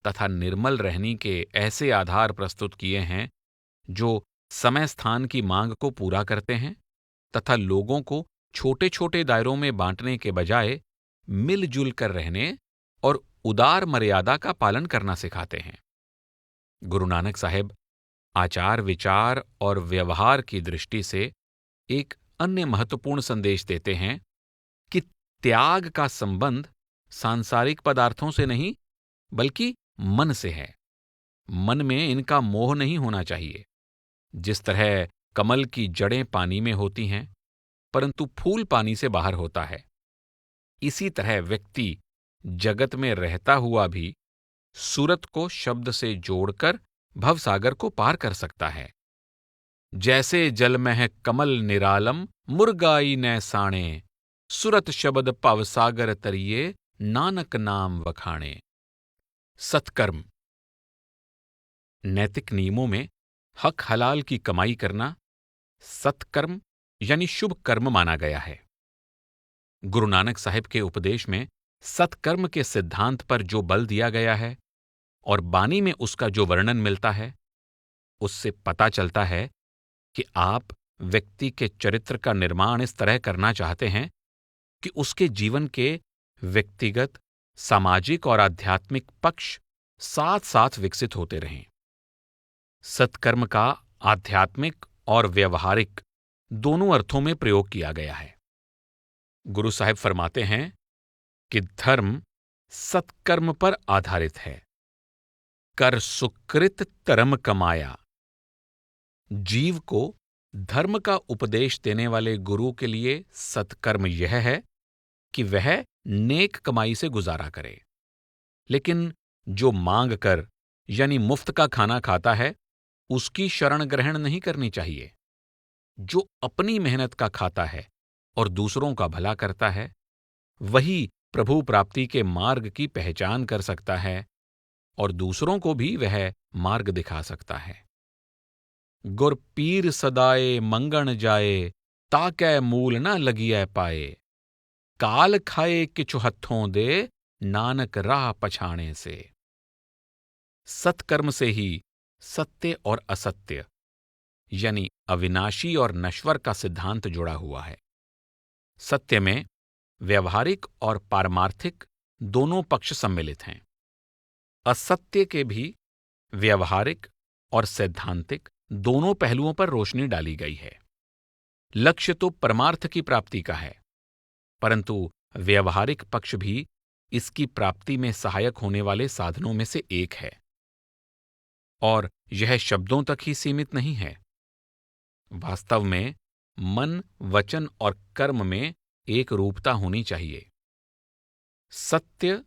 तथा निर्मल रहनी के ऐसे आधार प्रस्तुत किए हैं जो समय स्थान की मांग को पूरा करते हैं तथा लोगों को छोटे छोटे दायरों में बांटने के बजाय मिलजुल कर रहने और उदार मर्यादा का पालन करना सिखाते हैं। गुरु नानक साहेब आचार विचार और व्यवहार की दृष्टि से एक अन्य महत्वपूर्ण संदेश देते हैं कि त्याग का संबंध सांसारिक पदार्थों से नहीं बल्कि मन से है। मन में इनका मोह नहीं होना चाहिए। जिस तरह कमल की जड़ें पानी में होती हैं परंतु फूल पानी से बाहर होता है, इसी तरह व्यक्ति जगत में रहता हुआ भी सूरत को शब्द से जोड़कर भवसागर को पार कर सकता है। जैसे जल में कमल निरालम, मुर्गाई न साणे। सुरत शब्द पवसागर तरिए, नानक नाम वखाणे। सत्कर्म। नैतिक नियमों में हक हलाल की कमाई करना सत्कर्म यानी शुभ कर्म माना गया है। गुरु नानक साहिब के उपदेश में सत्कर्म के सिद्धांत पर जो बल दिया गया है और बानी में उसका जो वर्णन मिलता है, उससे पता चलता है कि आप व्यक्ति के चरित्र का निर्माण इस तरह करना चाहते हैं कि उसके जीवन के व्यक्तिगत, सामाजिक और आध्यात्मिक पक्ष साथ साथ विकसित होते रहें। सत्कर्म का आध्यात्मिक और व्यवहारिक दोनों अर्थों में प्रयोग किया गया है। गुरु साहिब फरमाते हैं कि धर्म सत्कर्म पर आधारित है। कर सुकृत तरम कमाया। जीव को धर्म का उपदेश देने वाले गुरु के लिए सत्कर्म यह है कि वह नेक कमाई से गुजारा करे। लेकिन जो मांग कर यानी मुफ्त का खाना खाता है उसकी शरण ग्रहण नहीं करनी चाहिए। जो अपनी मेहनत का खाता है और दूसरों का भला करता है वही प्रभु प्राप्ति के मार्ग की पहचान कर सकता है और दूसरों को भी वह मार्ग दिखा सकता है। गुर पीर सदाए मंगण जाए, ताकै मूल न लगिए पाए। काल खाए किछु हत्थों दे, नानक राह पछाणे से। सत्कर्म से ही सत्य और असत्य यानी अविनाशी और नश्वर का सिद्धांत जुड़ा हुआ है। सत्य में व्यवहारिक और पारमार्थिक दोनों पक्ष सम्मिलित हैं। असत्य के भी व्यवहारिक और सैद्धांतिक दोनों पहलुओं पर रोशनी डाली गई है। लक्ष्य तो परमार्थ की प्राप्ति का है, परंतु व्यवहारिक पक्ष भी इसकी प्राप्ति में सहायक होने वाले साधनों में से एक है। और यह शब्दों तक ही सीमित नहीं है। वास्तव में मन, वचन और कर्म में एक रूपता होनी चाहिए। सत्य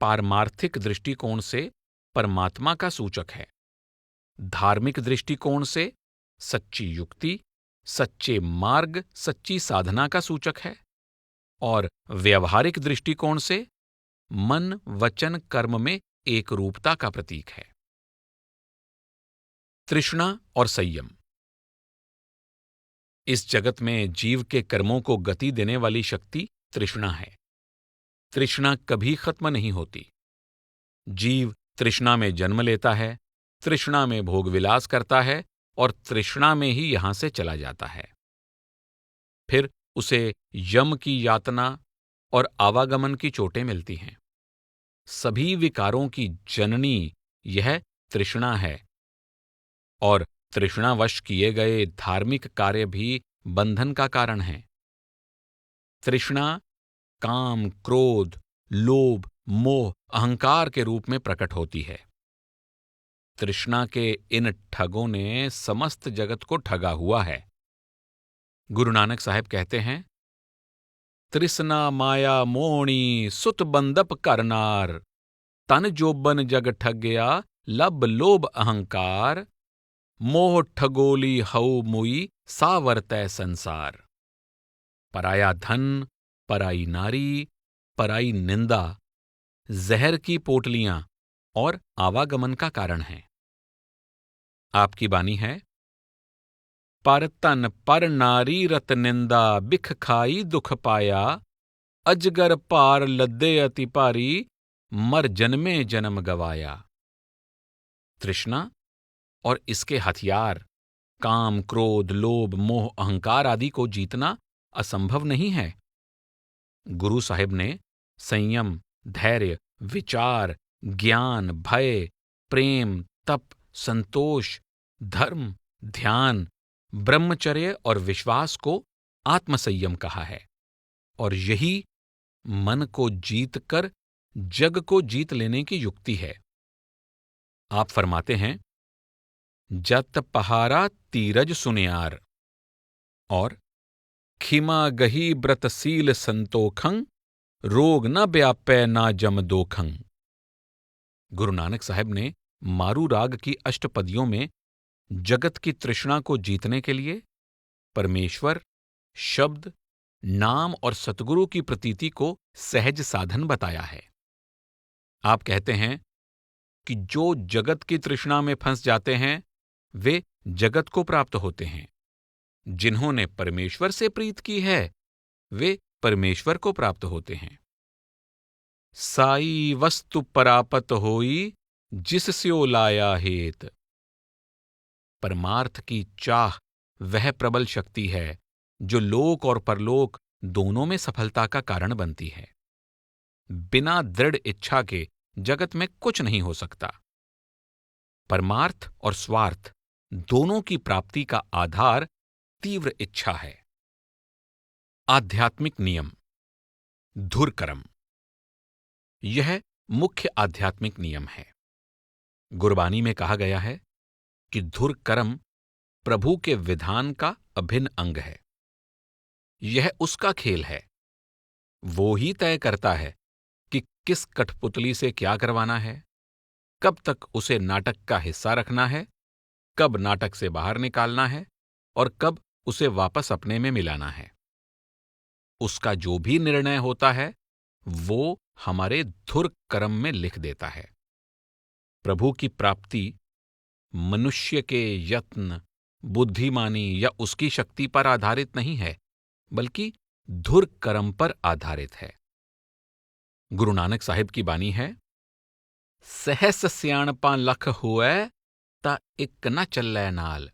पारमार्थिक दृष्टिकोण से परमात्मा का सूचक है। धार्मिक दृष्टिकोण से सच्ची युक्ति, सच्चे मार्ग, सच्ची साधना का सूचक है और व्यवहारिक दृष्टिकोण से मन, वचन, कर्म में एक रूपता का प्रतीक है। तृष्णा और संयम। इस जगत में जीव के कर्मों को गति देने वाली शक्ति तृष्णा है। तृष्णा कभी खत्म नहीं होती। जीव तृष्णा में जन्म लेता है, तृष्णा में भोग विलास करता है और तृष्णा में ही यहां से चला जाता है। फिर उसे यम की यातना और आवागमन की चोटें मिलती हैं। सभी विकारों की जननी यह तृष्णा है, और तृष्णावश किए गए धार्मिक कार्य भी बंधन का कारण हैं। तृष्णा काम, क्रोध, लोभ, मोह, अहंकार के रूप में प्रकट होती है। तृष्णा के इन ठगों ने समस्त जगत को ठगा हुआ है। गुरु नानक साहब कहते हैं, तृष्णा माया मोहनी सुत बंदप करनार, तन जोबन जग ठगया लब लोभ अहंकार, मोह ठगोली हऊ मुई सावरतै संसार। पराया धन, पराई नारी, पराई निंदा जहर की पोटलियां और आवागमन का कारण है। आपकी बानी है, पर तन पर नारी रत निंदा, बिख खाई दुख पाया, अजगर पार लद्दे अति पारी, मर जन्मे जन्म गवाया। तृष्णा और इसके हथियार काम, क्रोध, लोभ, मोह, अहंकार आदि को जीतना असंभव नहीं है। गुरु साहिब ने संयम, धैर्य, विचार, ज्ञान, भय, प्रेम, तप, संतोष, धर्म, ध्यान, ब्रह्मचर्य और विश्वास को आत्मसंयम कहा है, और यही मन को जीतकर जग को जीत लेने की युक्ति है। आप फरमाते हैं, जत पहारा तीरज सुनियार, और खिमा गही ब्रतसील संतोखं, रोग न व्यापै ना जम दोखं। गुरु नानक साहब ने मारू राग की अष्टपदियों में जगत की तृष्णा को जीतने के लिए परमेश्वर, शब्द, नाम और सतगुरु की प्रतीति को सहज साधन बताया है। आप कहते हैं कि जो जगत की तृष्णा में फंस जाते हैं वे जगत को प्राप्त होते हैं, जिन्होंने परमेश्वर से प्रीत की है वे परमेश्वर को प्राप्त होते हैं। साई वस्तु परापत होई, जिसस्यो लाया हेत। परमार्थ की चाह वह प्रबल शक्ति है जो लोक और परलोक दोनों में सफलता का कारण बनती है। बिना दृढ़ इच्छा के जगत में कुछ नहीं हो सकता। परमार्थ और स्वार्थ दोनों की प्राप्ति का आधार तीव्र इच्छा है। आध्यात्मिक नियम। धुरकर्म यह मुख्य आध्यात्मिक नियम है। गुरबानी में कहा गया है कि धुरकर्म प्रभु के विधान का अभिन्न अंग है। यह उसका खेल है। वो ही तय करता है कि किस कठपुतली से क्या करवाना है, कब तक उसे नाटक का हिस्सा रखना है, कब नाटक से बाहर निकालना है और कब उसे वापस अपने में मिलाना है। उसका जो भी निर्णय होता है वो हमारे धुर कर्म में लिख देता है। प्रभु की प्राप्ति मनुष्य के यत्न, बुद्धिमानी या उसकी शक्ति पर आधारित नहीं है, बल्कि धुर कर्म पर आधारित है। गुरु नानक साहिब की बानी है, सहस सियाणपा लख हुए ता इक न चलै नाल।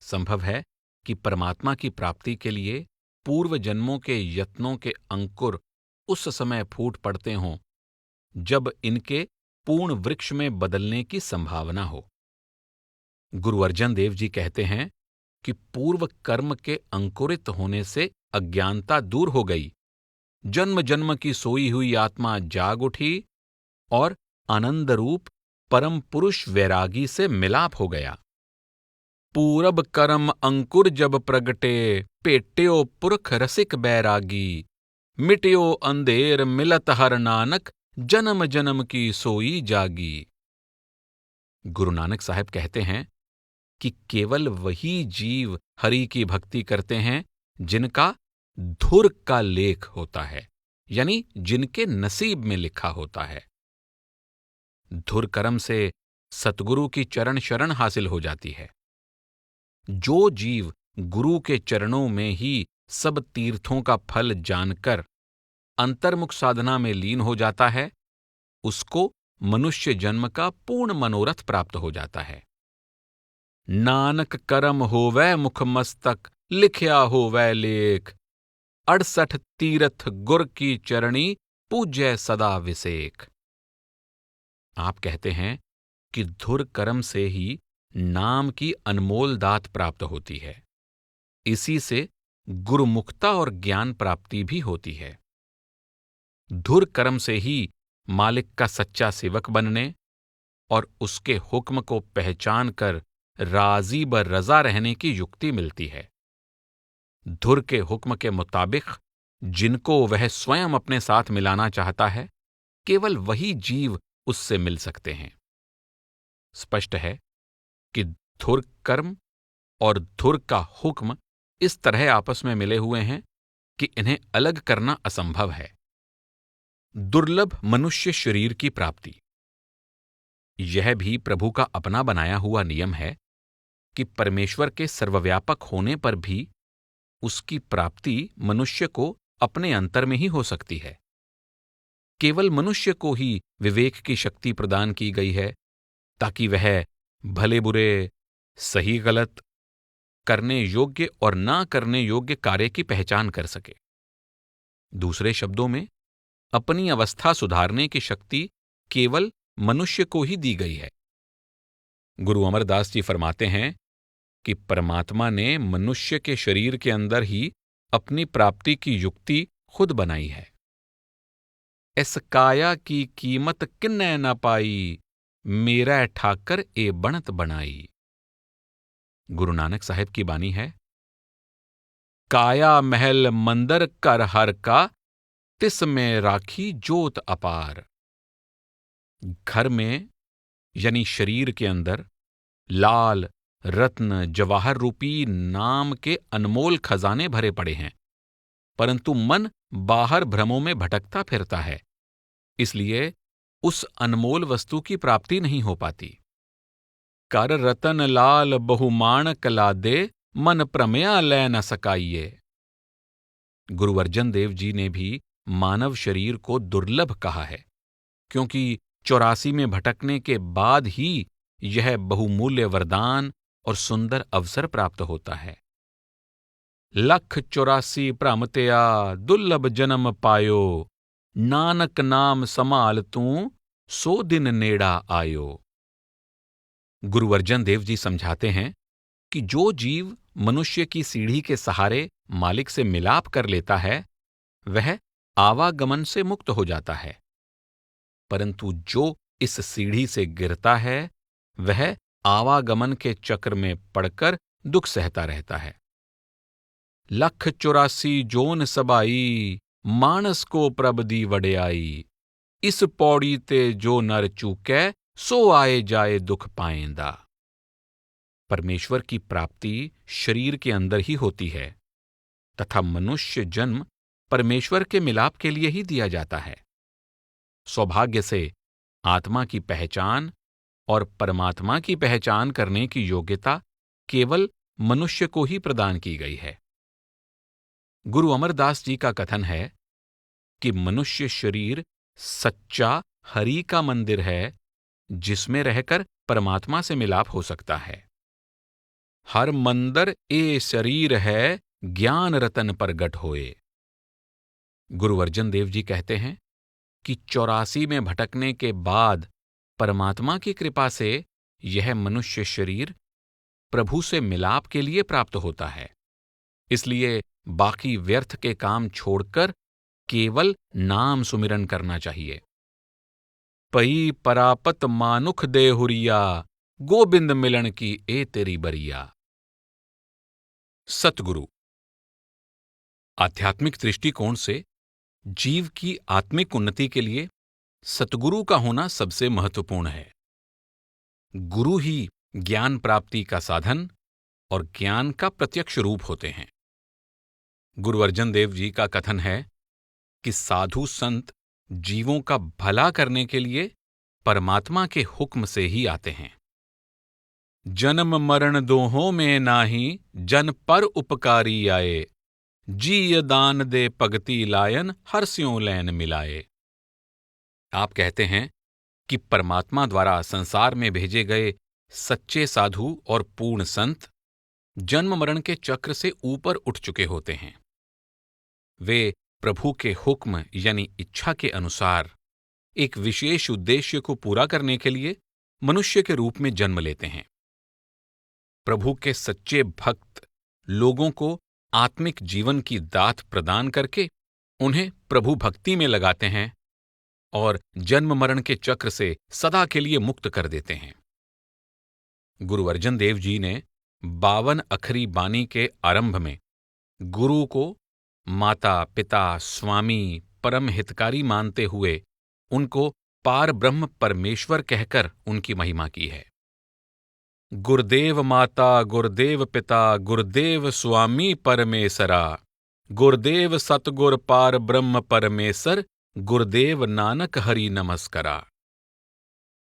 संभव है कि परमात्मा की प्राप्ति के लिए पूर्व जन्मों के यत्नों के अंकुर उस समय फूट पड़ते हों जब इनके पूर्ण वृक्ष में बदलने की संभावना हो। गुरु अर्जन देव जी कहते हैं कि पूर्व कर्म के अंकुरित होने से अज्ञानता दूर हो गई, जन्म जन्म की सोई हुई आत्मा जाग उठी और आनंद रूप परम पुरुष वैरागी से मिलाप हो गया। पूरब कर्म अंकुर जब प्रगटे, पेट्यो पुरख रसिक बैरागी, मिट्यो अंधेर मिलत हर नानक, जन्म जन्म की सोई जागी। गुरु नानक साहब कहते हैं कि केवल वही जीव हरि की भक्ति करते हैं जिनका धुर का लेख होता है, यानी जिनके नसीब में लिखा होता है। धुर कर्म से सतगुरु की चरण शरण हासिल हो जाती है। जो जीव गुरु के चरणों में ही सब तीर्थों का फल जानकर अंतर्मुख साधना में लीन हो जाता है, उसको मनुष्य जन्म का पूर्ण मनोरथ प्राप्त हो जाता है। नानक करम होवै मुख मस्तक, लिख्या होवै लेख, 68 तीरथ गुर की चरणी, पूज्य सदा विसेख। आप कहते हैं कि धुर कर्म से ही नाम की अनमोल दात प्राप्त होती है। इसी से गुरुमुखता और ज्ञान प्राप्ति भी होती है। धुर कर्म से ही मालिक का सच्चा सेवक बनने और उसके हुक्म को पहचान कर राजी ब रजा रहने की युक्ति मिलती है। धुर के हुक्म के मुताबिक जिनको वह स्वयं अपने साथ मिलाना चाहता है, केवल वही जीव उससे मिल सकते हैं। स्पष्ट है कि धुर कर्म और धुर का हुक्म इस तरह आपस में मिले हुए हैं कि इन्हें अलग करना असंभव है। दुर्लभ मनुष्य शरीर की प्राप्ति। यह भी प्रभु का अपना बनाया हुआ नियम है कि परमेश्वर के सर्वव्यापक होने पर भी उसकी प्राप्ति मनुष्य को अपने अंतर में ही हो सकती है। केवल मनुष्य को ही विवेक की शक्ति प्रदान की गई है ताकि वह भले बुरे, सही गलत, करने योग्य और ना करने योग्य कार्य की पहचान कर सके। दूसरे शब्दों में, अपनी अवस्था सुधारने की शक्ति केवल मनुष्य को ही दी गई है। गुरु अमरदास जी फरमाते हैं कि परमात्मा ने मनुष्य के शरीर के अंदर ही अपनी प्राप्ति की युक्ति खुद बनाई है। इस काया की कीमत किन्ने न पाई, मेरा ठाकर ए बनत बनाई। गुरु नानक साहिब की बानी है, काया महल मंदर कर हर का, तिस में राखी जोत अपार। घर में यानी शरीर के अंदर लाल, रत्न, जवाहर रूपी नाम के अनमोल खजाने भरे पड़े हैं, परंतु मन बाहर भ्रमों में भटकता फिरता है, इसलिए उस अनमोल वस्तु की प्राप्ति नहीं हो पाती। कर रतन लाल बहुमाणक लादे, मन प्रमया लै न सकाइये। गुरु अर्जन देव जी ने भी मानव शरीर को दुर्लभ कहा है, क्योंकि 84 में भटकने के बाद ही यह बहुमूल्य वरदान और सुंदर अवसर प्राप्त होता है। 184 भ्रमतया दुर्लभ जन्म पायो, नानक नाम समाल तू सो दिन नेड़ा आयो। गुरु अर्जन देव जी समझाते हैं कि जो जीव मनुष्य की सीढ़ी के सहारे मालिक से मिलाप कर लेता है, वह आवागमन से मुक्त हो जाता है, परंतु जो इस सीढ़ी से गिरता है, वह आवागमन के चक्र में पड़कर दुख सहता रहता है। 184 जोन सबाई, मानस को प्रभ दी वड्याई, इस पौड़ी ते जो नर चूकै, सो आए जाए दुख पाएंदा। परमेश्वर की प्राप्ति शरीर के अंदर ही होती है तथा मनुष्य जन्म परमेश्वर के मिलाप के लिए ही दिया जाता है। सौभाग्य से आत्मा की पहचान और परमात्मा की पहचान करने की योग्यता केवल मनुष्य को ही प्रदान की गई है। गुरु अमरदास जी का कथन है कि मनुष्य शरीर सच्चा हरि का मंदिर है, जिसमें रहकर परमात्मा से मिलाप हो सकता है। हर मंदिर ए शरीर है, ज्ञान रतन प्रगट होए। गुरु अर्जन देव जी कहते हैं कि 84 में भटकने के बाद परमात्मा की कृपा से यह मनुष्य शरीर प्रभु से मिलाप के लिए प्राप्त होता है। इसलिए बाकी व्यर्थ के काम छोड़कर केवल नाम सुमिरन करना चाहिए। पई परापत मानुख देहुरिया, गोविंद मिलन की ए तेरी बरिया। सतगुरु। आध्यात्मिक दृष्टिकोण से जीव की आत्मिक उन्नति के लिए सतगुरु का होना सबसे महत्वपूर्ण है। गुरु ही ज्ञान प्राप्ति का साधन और ज्ञान का प्रत्यक्ष रूप होते हैं। गुरु अर्जन देव जी का कथन है कि साधु संत जीवों का भला करने के लिए परमात्मा के हुक्म से ही आते हैं। जन्म मरण दोहों में नाही, जन पर उपकारी आए, जी दान दे पगति लायन, हर स्यों लैन मिलाए। आप कहते हैं कि परमात्मा द्वारा संसार में भेजे गए सच्चे साधु और पूर्ण संत जन्म मरण के चक्र से ऊपर उठ चुके होते हैं। वे प्रभु के हुक्म यानी इच्छा के अनुसार एक विशेष उद्देश्य को पूरा करने के लिए मनुष्य के रूप में जन्म लेते हैं। प्रभु के सच्चे भक्त लोगों को आत्मिक जीवन की दात प्रदान करके उन्हें प्रभु भक्ति में लगाते हैं और जन्म मरण के चक्र से सदा के लिए मुक्त कर देते हैं। गुरु अर्जन देव जी ने 52 अखरी बानी के आरंभ में गुरु को माता, पिता, स्वामी, परम हितकारी मानते हुए उनको पार ब्रह्म परमेश्वर कहकर उनकी महिमा की है। गुरुदेव माता, गुरुदेव पिता, गुरुदेव स्वामी परमेसरा, गुरुदेव सतगुर पार ब्रह्म परमेसर, गुरुदेव नानक हरि नमस्करा।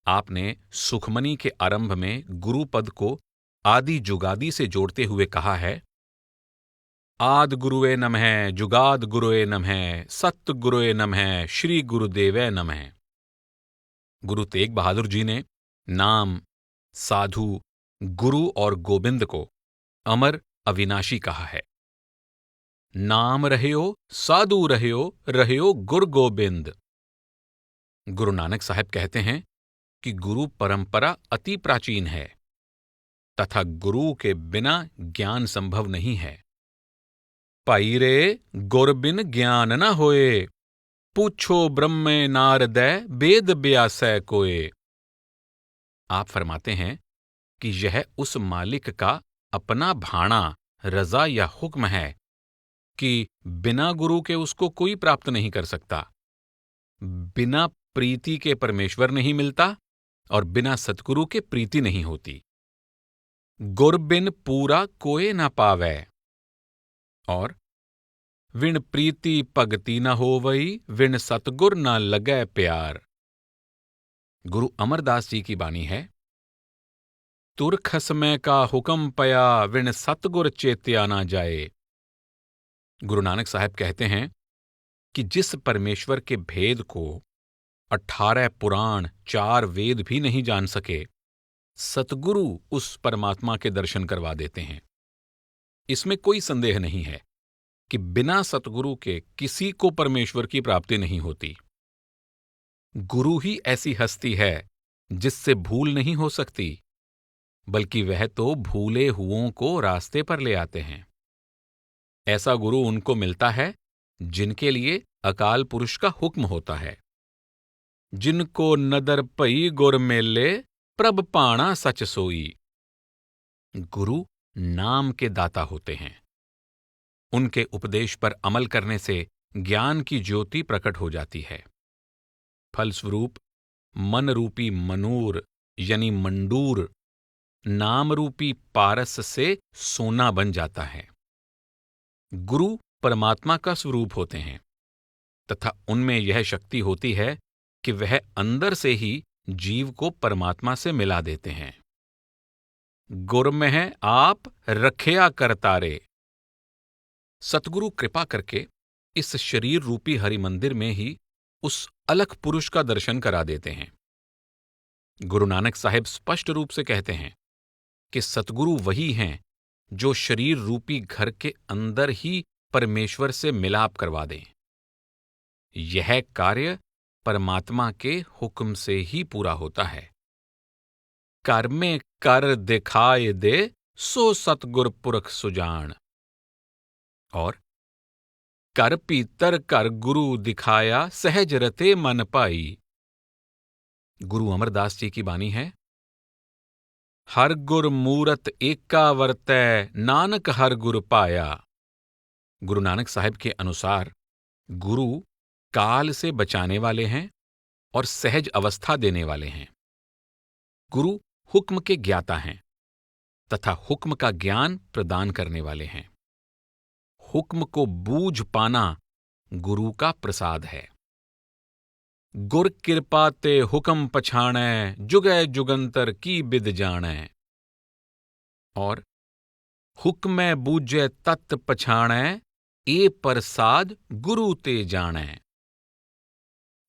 आपने सुखमनी के आरंभ में गुरु पद को आदि जुगादि से जोड़ते हुए कहा है, आद गुरुवे नमः, जुगाद गुरुवे नमः, सत गुरुवे नमः, श्री गुरुदेवे नमः। गुरु तेग बहादुर जी ने नाम, साधु, गुरु और गोविंद को अमर अविनाशी कहा है। नाम रहयो साधु रहयो, रहयो गुरु गोविंद। गुरु नानक साहब कहते हैं कि गुरु परंपरा अति प्राचीन है तथा गुरु के बिना ज्ञान संभव नहीं है। पाई रे गुर बिन ज्ञान न होए, पूछो ब्रह्मे नारदै वेद व्यासै कोय। आप फरमाते हैं कि यह उस मालिक का अपना भाणा, रजा या हुक्म है कि बिना गुरु के उसको कोई प्राप्त नहीं कर सकता। बिना प्रीति के परमेश्वर नहीं मिलता और बिना सतगुरु के प्रीति नहीं होती। गुर बिन पूरा कोय न पावै, और विण प्रीति भगति न होवई, विण सतगुर न लगै प्यार। गुरु अमरदास जी की बानी है, तुर खसमै का हुक्म पया, विण सतगुर चेत्या ना जाए। गुरु नानक साहब कहते हैं कि जिस परमेश्वर के भेद को 18 पुराण, 4 वेद भी नहीं जान सके, सतगुरु उस परमात्मा के दर्शन करवा देते हैं। इसमें कोई संदेह नहीं है कि बिना सतगुरु के किसी को परमेश्वर की प्राप्ति नहीं होती। गुरु ही ऐसी हस्ती है जिससे भूल नहीं हो सकती, बल्कि वह तो भूले हुओं को रास्ते पर ले आते हैं। ऐसा गुरु उनको मिलता है जिनके लिए अकाल पुरुष का हुक्म होता है। जिनको नदर पई गुर मेले, प्रभ पाणा सच सोई। गुरु नाम के दाता होते हैं। उनके उपदेश पर अमल करने से ज्ञान की ज्योति प्रकट हो जाती है। फलस्वरूप मन रूपी मनूर यानी मंडूर नाम रूपी पारस से सोना बन जाता है। गुरु परमात्मा का स्वरूप होते हैं तथा उनमें यह शक्ति होती है कि वह अंदर से ही जीव को परमात्मा से मिला देते हैं। गुर में आप रखया करतारे। सतगुरु कृपा करके इस शरीर रूपी हरि मंदिर में ही उस अलख पुरुष का दर्शन करा देते हैं। गुरु नानक साहिब स्पष्ट रूप से कहते हैं कि सतगुरु वही हैं जो शरीर रूपी घर के अंदर ही परमेश्वर से मिलाप करवा दें। यह कार्य परमात्मा के हुक्म से ही पूरा होता है। कर में कर दिखाए दे, सो सतगुर पुरख सुजान। और कर पीतर कर गुरु दिखाया, सहज रते मन पाई। गुरु अमरदास जी की बानी है, हर गुर मूरत एका वर्तै, नानक हर गुर पाया। गुरु नानक साहिब के अनुसार गुरु काल से बचाने वाले हैं और सहज अवस्था देने वाले हैं। गुरु हुक्म के ज्ञाता हैं तथा हुक्म का ज्ञान प्रदान करने वाले हैं। हुक्म को बूझ पाना गुरु का प्रसाद है। गुर कृपा ते हुक्म पछाणै, जुगै जुगंतर की बिद जाणै। और हुक्मै बूझै तत् पछाणै, ए प्रसाद गुरु ते जाणै।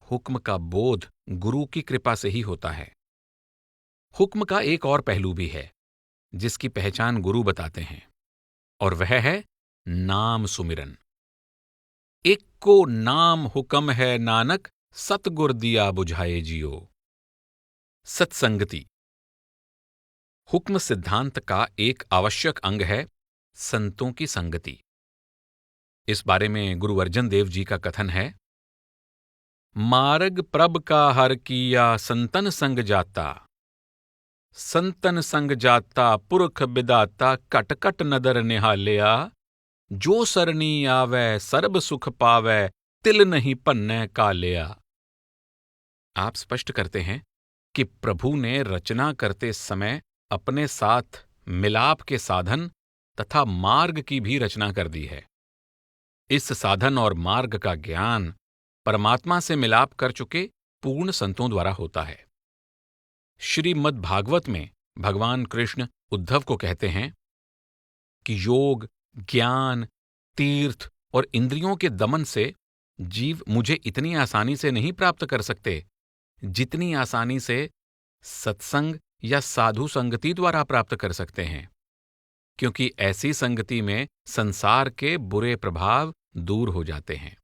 हुक्म का बोध गुरु की कृपा से ही होता है। हुक्म का एक और पहलू भी है जिसकी पहचान गुरु बताते हैं, और वह है नाम सुमिरन। एक को नाम हुक्म है नानक, सतगुर दिया बुझाए जियो। सत्संगति हुक्म सिद्धांत का एक आवश्यक अंग है संतों की संगति। इस बारे में गुरु अर्जन देव जी का कथन है, मार्ग प्रभ का हर किया संतन संग जाता, संतन संग जाता पुरख बिदाता, कट कट नदर निहालिया, जो सरनी आवे सर्ब सुख पावे, तिल नहीं पन्ने कालिया। आप स्पष्ट करते हैं कि प्रभु ने रचना करते समय अपने साथ मिलाप के साधन तथा मार्ग की भी रचना कर दी है। इस साधन और मार्ग का ज्ञान परमात्मा से मिलाप कर चुके पूर्ण संतों द्वारा होता है। श्रीमद् भागवत में भगवान कृष्ण उद्धव को कहते हैं कि योग, ज्ञान, तीर्थ और इंद्रियों के दमन से जीव मुझे इतनी आसानी से नहीं प्राप्त कर सकते जितनी आसानी से सत्संग या साधु संगति द्वारा प्राप्त कर सकते हैं, क्योंकि ऐसी संगति में संसार के बुरे प्रभाव दूर हो जाते हैं।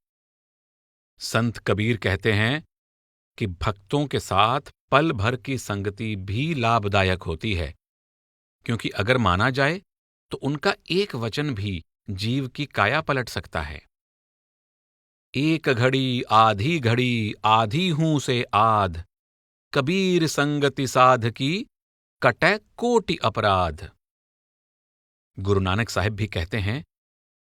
संत कबीर कहते हैं कि भक्तों के साथ पल भर की संगति भी लाभदायक होती है, क्योंकि अगर माना जाए तो उनका एक वचन भी जीव की काया पलट सकता है। एक घड़ी आधी हूं से आध, कबीर संगति साध की, कटै कोटि अपराध। गुरु नानक साहिब भी कहते हैं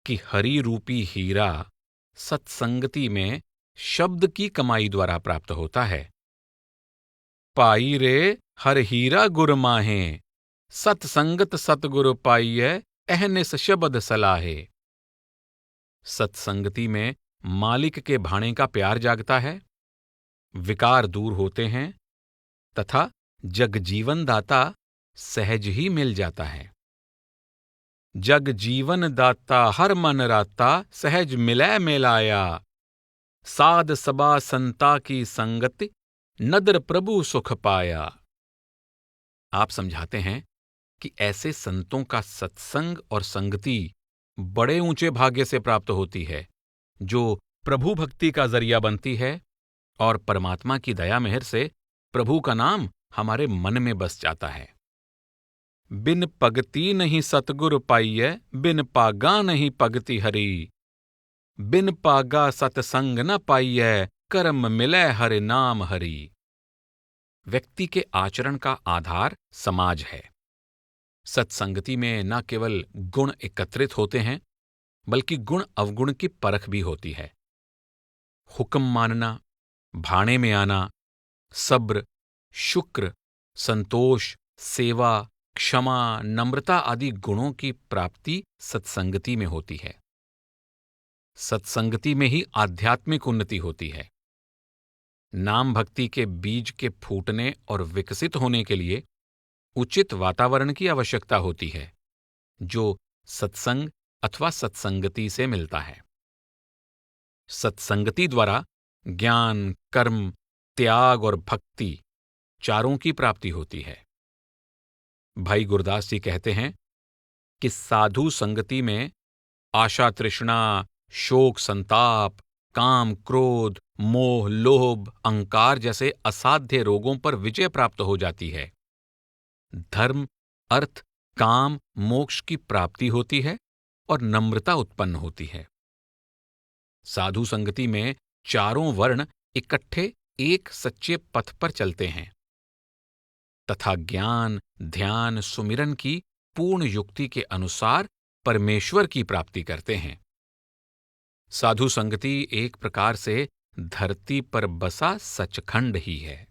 कि हरि रूपी हीरा सत्संगति में शब्द की कमाई द्वारा प्राप्त होता है। पाई रे हर हीरा गुर माहे, सत्संगत सतगुरु पाइये, अहनिस शब्द सलाहे। सत्संगति में मालिक के भाणे का प्यार जागता है, विकार दूर होते हैं तथा जगजीवन दाता सहज ही मिल जाता है। जग जीवन दाता हर मन राता, सहज मिलै मिलाया, साध सबा संता की संगति, नदर प्रभु सुख पाया। आप समझाते हैं कि ऐसे संतों का सत्संग और संगति बड़े ऊंचे भाग्य से प्राप्त होती है, जो प्रभु भक्ति का जरिया बनती है और परमात्मा की दया मेहर से प्रभु का नाम हमारे मन में बस जाता है। बिन पगति नहीं सतगुर पाइये, बिन पागा नहीं पगति हरी, बिन पागा सतसंग न पाइये, कर्म मिलै हरि नाम हरि। व्यक्ति के आचरण का आधार समाज है। सत्संगति में न केवल गुण एकत्रित होते हैं, बल्कि गुण अवगुण की परख भी होती है। हुक्म मानना, भाणे में आना, सब्र, शुक्र, संतोष, सेवा, क्षमा, नम्रता आदि गुणों की प्राप्ति सत्संगति में होती है। सत्संगति में ही आध्यात्मिक उन्नति होती है। नाम भक्ति के बीज के फूटने और विकसित होने के लिए उचित वातावरण की आवश्यकता होती है, जो सत्संग अथवा सत्संगति से मिलता है। सत्संगति द्वारा ज्ञान, कर्म, त्याग और भक्ति चारों की प्राप्ति होती है। भाई गुरदास जी कहते हैं कि साधु संगति में आशा तृष्णा, शोक संताप, काम क्रोध, मोह लोभ, अहंकार जैसे असाध्य रोगों पर विजय प्राप्त हो जाती है। धर्म, अर्थ, काम, मोक्ष की प्राप्ति होती है और नम्रता उत्पन्न होती है। साधु संगति में चारों वर्ण इकट्ठे एक सच्चे पथ पर चलते हैं तथा ज्ञान, ध्यान, सुमिरन की पूर्ण युक्ति के अनुसार परमेश्वर की प्राप्ति करते हैं। साधु संगति एक प्रकार से धरती पर बसा सचखंड ही है।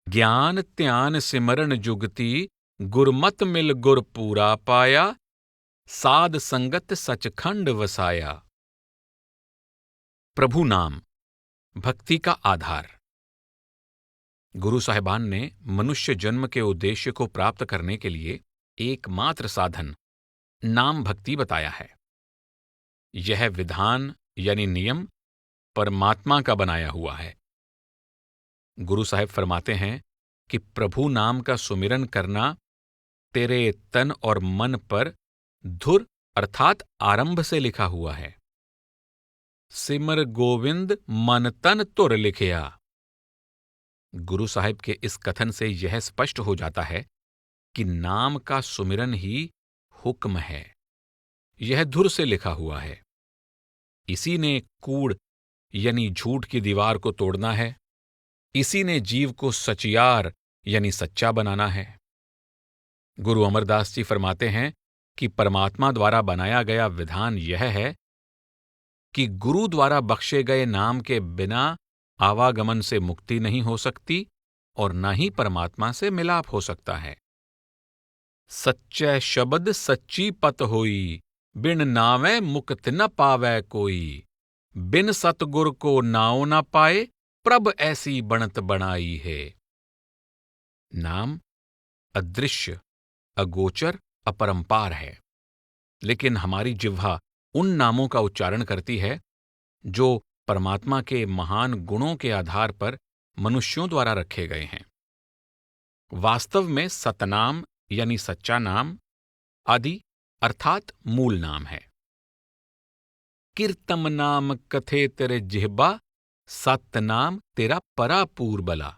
ज्ञान त्यान सिमरन जुगति, गुरमत मिल गुर पूरा पाया, साध संगत सचखंड वसाया। प्रभु नाम भक्ति का आधार। गुरु साहिबान ने मनुष्य जन्म के उद्देश्य को प्राप्त करने के लिए एकमात्र साधन नाम भक्ति बताया है। यह विधान यानी नियम परमात्मा का बनाया हुआ है। गुरु साहिब फरमाते हैं कि प्रभु नाम का सुमिरन करना तेरे तन और मन पर धुर अर्थात आरंभ से लिखा हुआ है। सिमर गोविंद मन तन तुर लिखिया। गुरु साहिब के इस कथन से यह स्पष्ट हो जाता है कि नाम का सुमिरन ही हुक्म है। यह धुर से लिखा हुआ है। इसी ने कूड़ यानी झूठ की दीवार को तोड़ना है। इसी ने जीव को सचियार यानी सच्चा बनाना है। गुरु अमरदास जी फरमाते हैं कि परमात्मा द्वारा बनाया गया विधान यह है कि गुरु द्वारा बख्शे गए नाम के बिना आवागमन से मुक्ति नहीं हो सकती और न ही परमात्मा से मिलाप हो सकता है। सच्चे शब्द सच्ची पत होई, बिन नावे मुक्त न पावै कोई। बिन सतगुर को नाओ न पाए, प्रभ ऐसी बनत बनाई है। नाम अदृश्य, अगोचर, अपरंपार है, लेकिन हमारी जिह्वा उन नामों का उच्चारण करती है जो परमात्मा के महान गुणों के आधार पर मनुष्यों द्वारा रखे गए हैं। वास्तव में सतनाम यानी सच्चा नाम आदि अर्थात मूल नाम है। कीर्तम नाम कथे तेरे जिह्बा, सत नाम तेरा परापूर बला।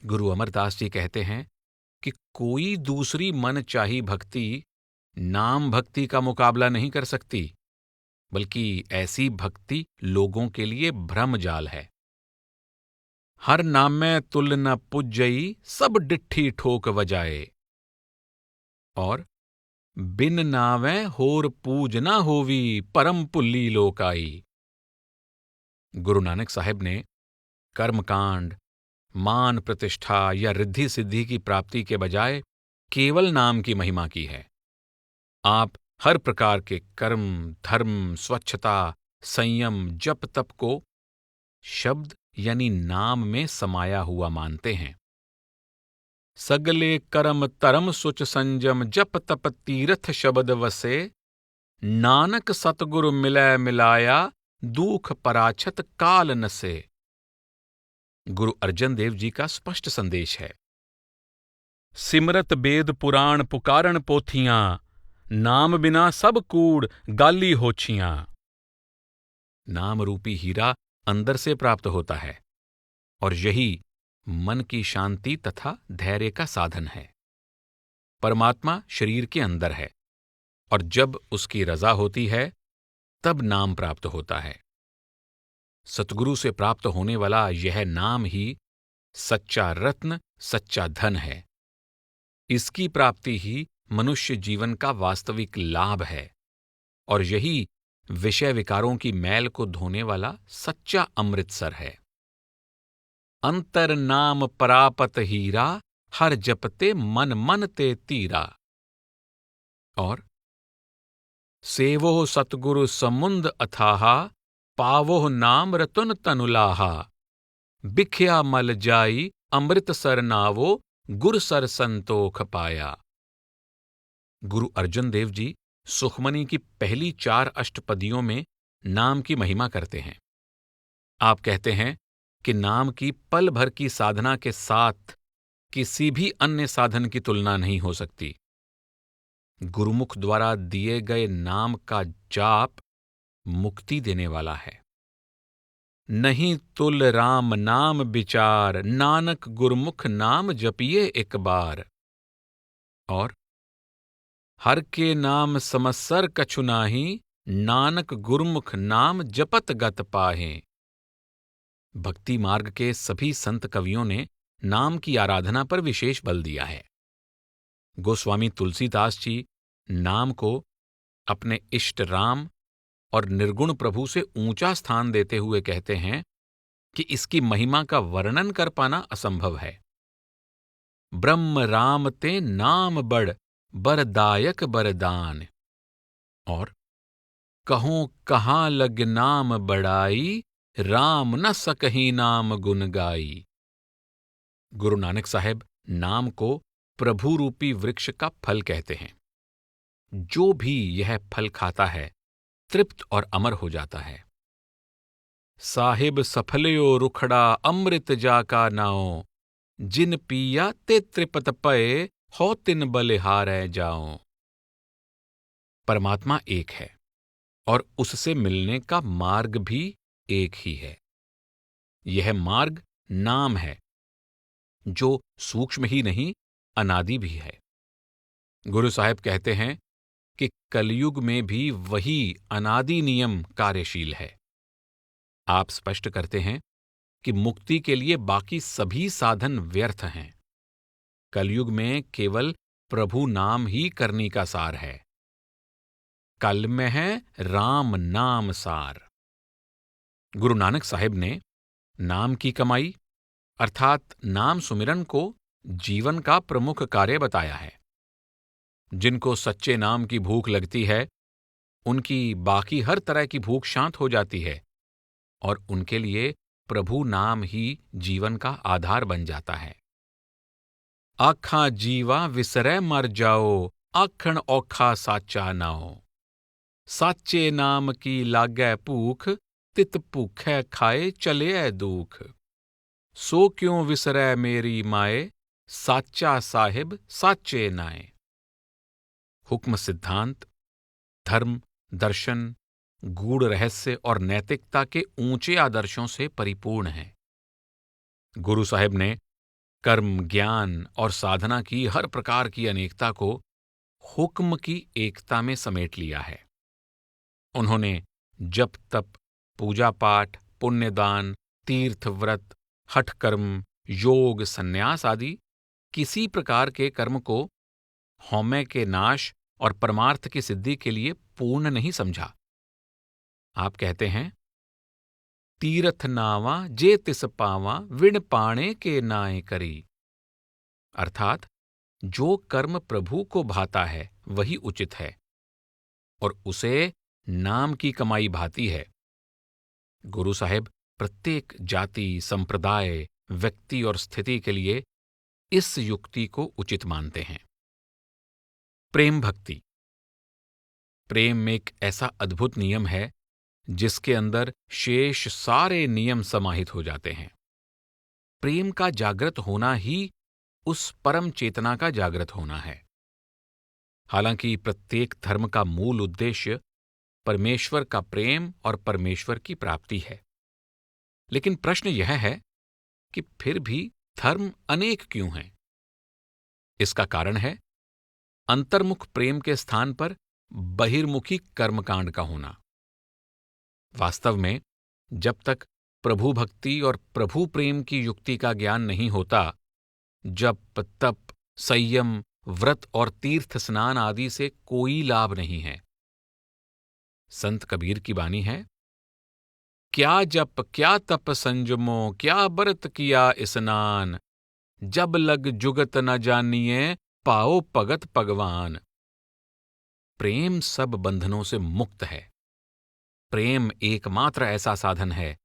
गुरु अमरदास जी कहते हैं कि कोई दूसरी मन चाही भक्ति नाम भक्ति का मुकाबला नहीं कर सकती, बल्कि ऐसी भक्ति लोगों के लिए भ्रमजाल है। हर नाम में तुल न पुज्जई, सब डिट्ठी ठोक बजाए। और बिन नावें होर पूज ना होवी, परम पुल्ली लोकाई। गुरु नानक साहिब ने कर्मकांड, मान प्रतिष्ठा या रिद्धि सिद्धि की प्राप्ति के बजाय केवल नाम की महिमा की है। आप हर प्रकार के कर्म, धर्म, स्वच्छता, संयम, जप तप को शब्द यानी नाम में समाया हुआ मानते हैं। सगले कर्म तरम सुच संजम, जप तप तीरथ शब्द वसे। नानक सतगुरु मिलै मिलाया, दुख पराछत काल नसे। गुरु अर्जन देव जी का स्पष्ट संदेश है। सिमरत बेद पुराण पुकारन पोथियां, नाम बिना सब कूड़ गाली होछियां। नाम रूपी हीरा अंदर से प्राप्त होता है और यही मन की शांति तथा धैर्य का साधन है। परमात्मा शरीर के अंदर है और जब उसकी रजा होती है तब नाम प्राप्त होता है। सतगुरु से प्राप्त होने वाला यह नाम ही सच्चा रत्न, सच्चा धन है। इसकी प्राप्ति ही मनुष्य जीवन का वास्तविक लाभ है और यही विषय विकारों की मैल को धोने वाला सच्चा अमृतसर है। अंतर नाम परापत हीरा, हर जपते मन मन ते तीरा। और सेवोह सतगुरु समुंद अथाहा, पावोह नाम रतन तनुलाहा। बिख्या मल जाई अमृतसर नावो, गुरसर संतोख पाया। गुरु अर्जुन देव जी सुखमनी की पहली 4 अष्टपदियों में नाम की महिमा करते हैं। आप कहते हैं कि नाम की पल भर की साधना के साथ किसी भी अन्य साधन की तुलना नहीं हो सकती। गुरुमुख द्वारा दिए गए नाम का जाप मुक्ति देने वाला है। नहीं तुल राम नाम विचार, नानक गुरमुख नाम जपिए एक बार। और हर के नाम समस्सर कछु नाही, नानक गुरमुख नाम जपत गत पाहें। भक्ति मार्ग के सभी संत कवियों ने नाम की आराधना पर विशेष बल दिया है। गोस्वामी तुलसीदास जी नाम को अपने इष्ट राम और निर्गुण प्रभु से ऊंचा स्थान देते हुए कहते हैं कि इसकी महिमा का वर्णन कर पाना असंभव है। ब्रह्म राम ते नाम बड़, बरदायक बरदान। और कहों कहाँ लग नाम बड़ाई, राम न सकही नाम गुन गाई। गुरु नानक साहब नाम को प्रभु रूपी वृक्ष का फल कहते हैं। जो भी यह फल खाता है तृप्त और अमर हो जाता है। साहिब सफलयो रुखड़ा, अमृत जाका नाओ। जिन पिया ते त्रिपत पए, हो तिन बलिहारै जाओ। परमात्मा एक है और उससे मिलने का मार्ग भी एक ही है। यह मार्ग नाम है, जो सूक्ष्म ही नहीं अनादि भी है। गुरु साहब कहते हैं कि कलयुग में भी वही अनादि नियम कार्यशील है। आप स्पष्ट करते हैं कि मुक्ति के लिए बाकी सभी साधन व्यर्थ हैं। कलयुग में केवल प्रभु नाम ही करनी का सार है। कल में है राम नाम सार। गुरु नानक साहिब ने नाम की कमाई अर्थात नाम सुमिरन को जीवन का प्रमुख कार्य बताया है। जिनको सच्चे नाम की भूख लगती है, उनकी बाकी हर तरह की भूख शांत हो जाती है और उनके लिए प्रभु नाम ही जीवन का आधार बन जाता है। आखा जीवा विसरै मर जाओ, आखण औखा साचा नाओ। साचे नाम की लागै भूख, तित भूखै खाए चले दुख। सो क्यों विसरै मेरी माए, साचा साहिब साचे नाए। हुक्म सिद्धांत, धर्म, दर्शन, गूढ़ रहस्य और नैतिकता के ऊंचे आदर्शों से परिपूर्ण है। गुरु साहिब ने कर्म, ज्ञान और साधना की हर प्रकार की अनेकता को हुक्म की एकता में समेट लिया है। उन्होंने जप तप, पूजा पाठ, पुण्यदान, तीर्थ व्रत, हठ कर्म, योग, संन्यास आदि किसी प्रकार के कर्म को हौमे के नाश और परमार्थ की सिद्धि के लिए पूर्ण नहीं समझा। आप कहते हैं, तीरथ नावा जे तिस पावा, विण पाणे के नाए करी। अर्थात जो कर्म प्रभु को भाता है वही उचित है और उसे नाम की कमाई भाती है। गुरु साहिब प्रत्येक जाति, संप्रदाय, व्यक्ति और स्थिति के लिए इस युक्ति को उचित मानते हैं। प्रेम भक्ति। प्रेम एक ऐसा अद्भुत नियम है जिसके अंदर शेष सारे नियम समाहित हो जाते हैं। प्रेम का जागृत होना ही उस परम चेतना का जागृत होना है। हालांकि प्रत्येक धर्म का मूल उद्देश्य परमेश्वर का प्रेम और परमेश्वर की प्राप्ति है, लेकिन प्रश्न यह है कि फिर भी धर्म अनेक क्यों हैं? इसका कारण है अंतर्मुख प्रेम के स्थान पर बहिर्मुखी कर्मकांड का होना। वास्तव में जब तक प्रभु भक्ति और प्रभु प्रेम की युक्ति का ज्ञान नहीं होता, जप तप, संयम, व्रत और तीर्थ स्नान आदि से कोई लाभ नहीं है। संत कबीर की वाणी है, क्या जप क्या तप संजमो, क्या व्रत किया स्नान। जब लग जुगत न जानिए, पाओ भगत भगवान। प्रेम सब बंधनों से मुक्त है। प्रेम एकमात्र ऐसा साधन है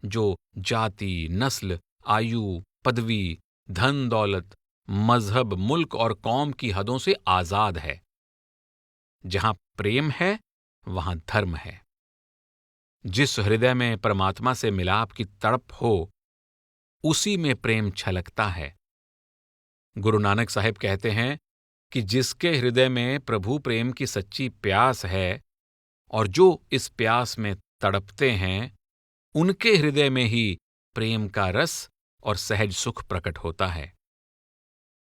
जो जाति, नस्ल, आयु, पदवी, धन दौलत, मजहब, मुल्क और कौम की हदों से आजाद है। जहां प्रेम है वहां धर्म है। जिस हृदय में परमात्मा से मिलाप की तड़प हो, उसी में प्रेम छलकता है। गुरु नानक साहिब कहते हैं कि जिसके हृदय में प्रभु प्रेम की सच्ची प्यास है और जो इस प्यास में तड़पते हैं, उनके हृदय में ही प्रेम का रस और सहज सुख प्रकट होता है।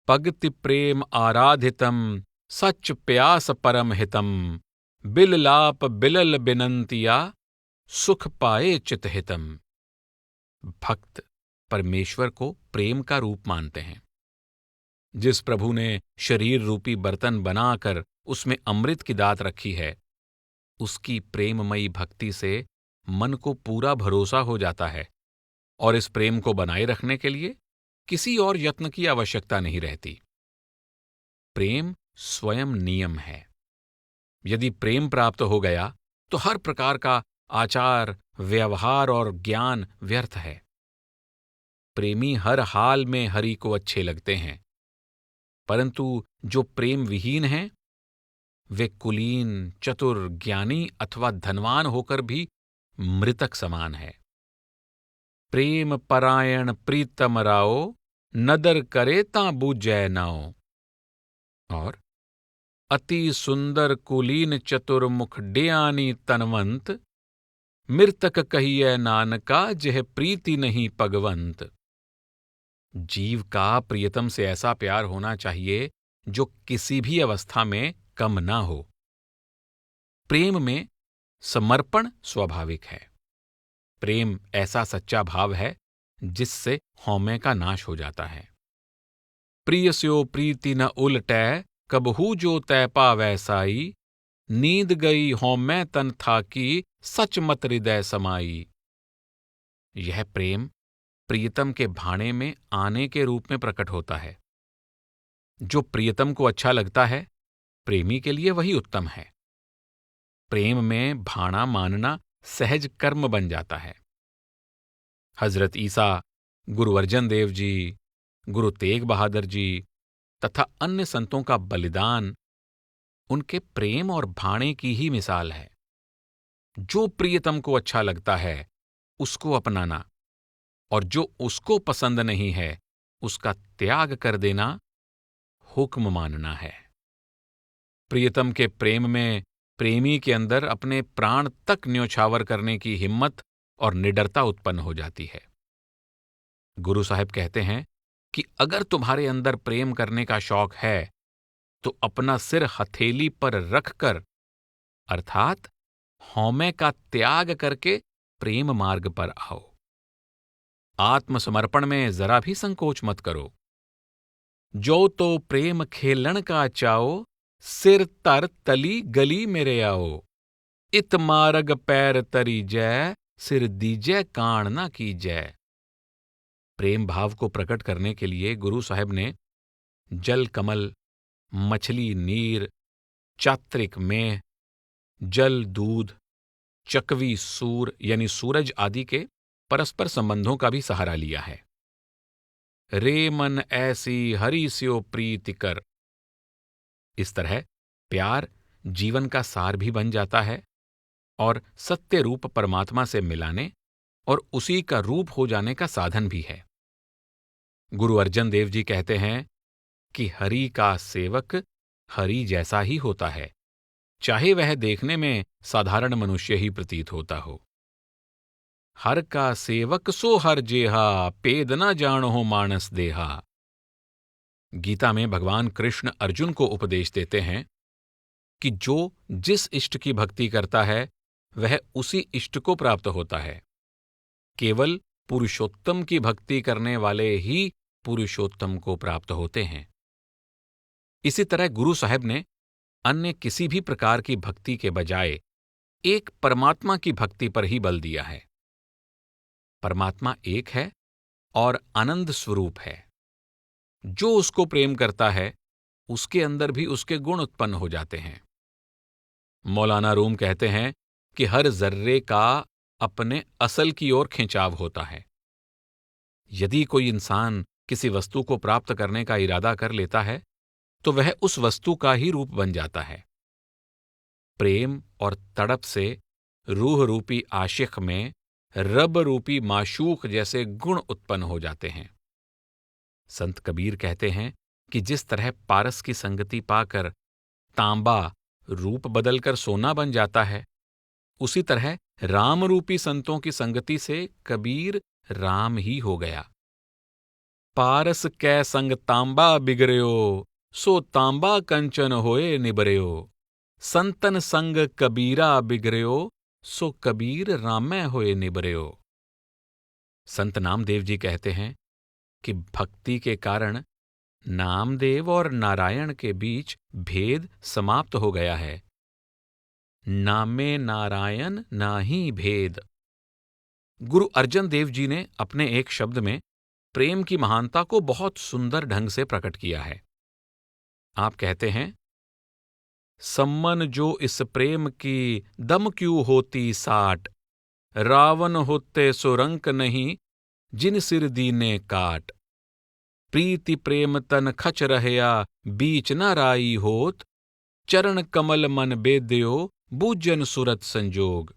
पगति प्रेम आराधितम, सच प्यास परम हितम। बिल लाप बिलल बिनंतिया, सुख पाए चित हितम। भक्त परमेश्वर को प्रेम का रूप मानते हैं। जिस प्रभु ने शरीर रूपी बर्तन बनाकर उसमें अमृत की दात रखी है, उसकी प्रेममयी भक्ति से मन को पूरा भरोसा हो जाता है और इस प्रेम को बनाए रखने के लिए किसी और यत्न की आवश्यकता नहीं रहती। प्रेम स्वयं नियम है। यदि प्रेम प्राप्त हो गया तो हर प्रकार का आचार, व्यवहार और ज्ञान व्यर्थ है। प्रेमी हर हाल में हरि को अच्छे लगते हैं, परंतु जो प्रेम विहीन हैं, वे कुलीन, चतुर, ज्ञानी अथवा धनवान होकर भी मृतक समान है। प्रेम परायण प्रीतम राओ, नदर करे तां बूझै नाओ। और अति सुंदर कुलीन चतुर मुख डयानी तनवंत, मृतक कहिए नानका जेह प्रीति नहीं पगवंत। जीव का प्रियतम से ऐसा प्यार होना चाहिए जो किसी भी अवस्था में कम ना हो। प्रेम में समर्पण स्वाभाविक है। प्रेम ऐसा सच्चा भाव है जिससे हौमे का नाश हो जाता है। प्रिय स्यो प्रीति न उलटै, कबहू जो तै पावै साई, नींद गई हौमै तन थाकी, सच मत हृदय समाई। यह प्रेम प्रियतम के भाणे में आने के रूप में प्रकट होता है। जो प्रियतम को अच्छा लगता है, प्रेमी के लिए वही उत्तम है। प्रेम में भाणा मानना सहज कर्म बन जाता है। हजरत ईसा, गुरु अर्जन देव जी, गुरु तेग बहादुर जी तथा अन्य संतों का बलिदान उनके प्रेम और भाणे की ही मिसाल है। जो प्रियतम को अच्छा लगता है उसको अपनाना, और जो उसको पसंद नहीं है उसका त्याग कर देना हुक्म मानना है। प्रियतम के प्रेम में प्रेमी के अंदर अपने प्राण तक न्योछावर करने की हिम्मत और निडरता उत्पन्न हो जाती है। गुरु साहब कहते हैं कि अगर तुम्हारे अंदर प्रेम करने का शौक है तो अपना सिर हथेली पर रखकर, अर्थात हौमे का त्याग करके प्रेम मार्ग पर आओ। आत्मसमर्पण में जरा भी संकोच मत करो। जो तो प्रेम खेलन का चाओ, सिर तर तली गली मेरे आओ। इत मार्ग पैर तरी जय, सिर दीजय कान ना कीजय। प्रेम भाव को प्रकट करने के लिए गुरु साहब ने जल कमल, मछली नीर, चात्रिक मेह, जल दूध, चकवी सूर यानी सूरज आदि के परस्पर संबंधों का भी सहारा लिया है। रे मन ऐसी हरि स्यो प्रीति कर। इस तरह प्यार जीवन का सार भी बन जाता है और सत्य रूप परमात्मा से मिलाने और उसी का रूप हो जाने का साधन भी है। गुरु अर्जन देव जी कहते हैं कि हरि का सेवक हरि जैसा ही होता है, चाहे वह देखने में साधारण मनुष्य ही प्रतीत होता हो। हर का सेवक सो हर जेहा, पेद न जानो मानस देहा। गीता में भगवान कृष्ण अर्जुन को उपदेश देते हैं कि जो जिस इष्ट की भक्ति करता है वह उसी इष्ट को प्राप्त होता है। केवल पुरुषोत्तम की भक्ति करने वाले ही पुरुषोत्तम को प्राप्त होते हैं। इसी तरह गुरु साहब ने अन्य किसी भी प्रकार की भक्ति के बजाय एक परमात्मा की भक्ति पर ही बल दिया है। परमात्मा एक है और आनंद स्वरूप है। जो उसको प्रेम करता है उसके अंदर भी उसके गुण उत्पन्न हो जाते हैं। मौलाना रूम कहते हैं कि हर जर्रे का अपने असल की ओर खिंचाव होता है। यदि कोई इंसान किसी वस्तु को प्राप्त करने का इरादा कर लेता है तो वह उस वस्तु का ही रूप बन जाता है। प्रेम और तड़प से रूह रूपी आशिक में रब रूपी माशूक जैसे गुण उत्पन्न हो जाते हैं। संत कबीर कहते हैं कि जिस तरह पारस की संगति पाकर तांबा रूप बदलकर सोना बन जाता है, उसी तरह राम रूपी संतों की संगति से कबीर राम ही हो गया। पारस कै संग तांबा बिगड़यो, सो तांबा कंचन होए निबरयो। संतन संग कबीरा बिगड़यो, सो कबीर रामै होए निबरयो। संत नामदेव जी कहते हैं कि भक्ति के कारण नामदेव और नारायण के बीच भेद समाप्त हो गया है। नामे नारायण नाही भेद। गुरु अर्जन देव जी ने अपने एक शब्द में प्रेम की महानता को बहुत सुंदर ढंग से प्रकट किया है। आप कहते हैं, सम्मन जो इस प्रेम की दम क्यों होती साट, रावण होते सुरंक नहीं जिन सिर दीने काट। प्रीति प्रेम तन खच रहया बीच न राई होत, चरण कमल मन बेद्यो बूझन सुरत संजोग।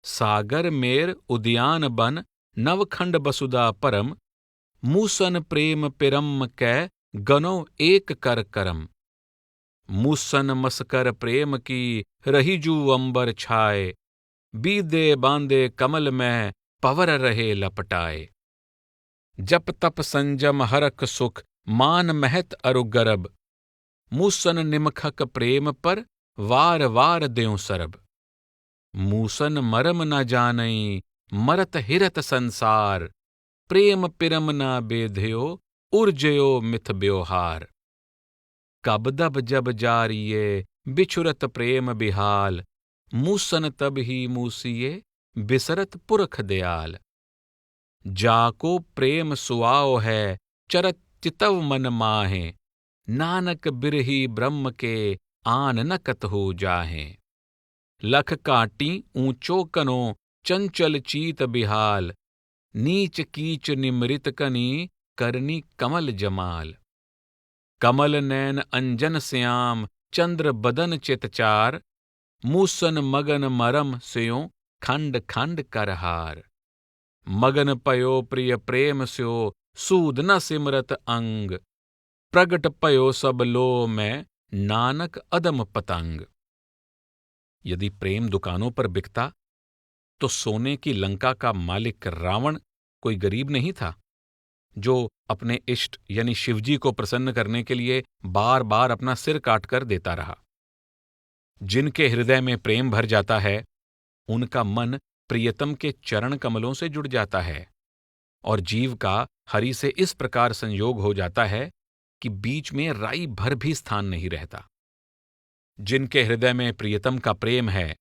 सागर मेर उद्यान बन नवखंड बसुदा परम, मूसन प्रेम पिरम कै गनो एक कर करम। मूसन मसकर प्रेम की रही जू अंबर छाए, बीदे बांदे कमल में पवर रहे लपटाए। जप तप संजम हरख सुख मान महत अरु गरब, मूसन निमखक प्रेम पर वार वार द्यों सरब। मूसन मरम न जानई मरत हिरत संसार, प्रेम पिरम न बेध्यो उर्जयो मिथ ब्योहार। कब दब जब जारिये बिछुरत प्रेम बिहाल, मूसन तब ही मूसिये बिसरत पुरख दयाल। जाको प्रेम सुआओ है चरत चितव मन माहे, नानक बिरही ब्रह्म के आन न कतहु जाहे। लख काटी ऊंचो कनो चंचल चीत बिहाल, नीच कीच निमृत कनी करनी कमल जमाल। कमल नैन अंजन श्याम चंद्र बदन चितचार, मूसन मगन मरम स्यों खंड खंड करहार। मगन पयो प्रिय प्रेम स्यो सूद न सिमरत अंग, प्रगट पयो सब लो में नानक अदम पतंग। यदि प्रेम दुकानों पर बिकता तो सोने की लंका का मालिक रावण कोई गरीब नहीं था, जो अपने इष्ट यानी शिवजी को प्रसन्न करने के लिए बार बार अपना सिर काटकर देता रहा। जिनके हृदय में प्रेम भर जाता है, उनका मन प्रियतम के चरण कमलों से जुड़ जाता है और जीव का हरि से इस प्रकार संयोग हो जाता है कि बीच में राई भर भी स्थान नहीं रहता। जिनके हृदय में प्रियतम का प्रेम है,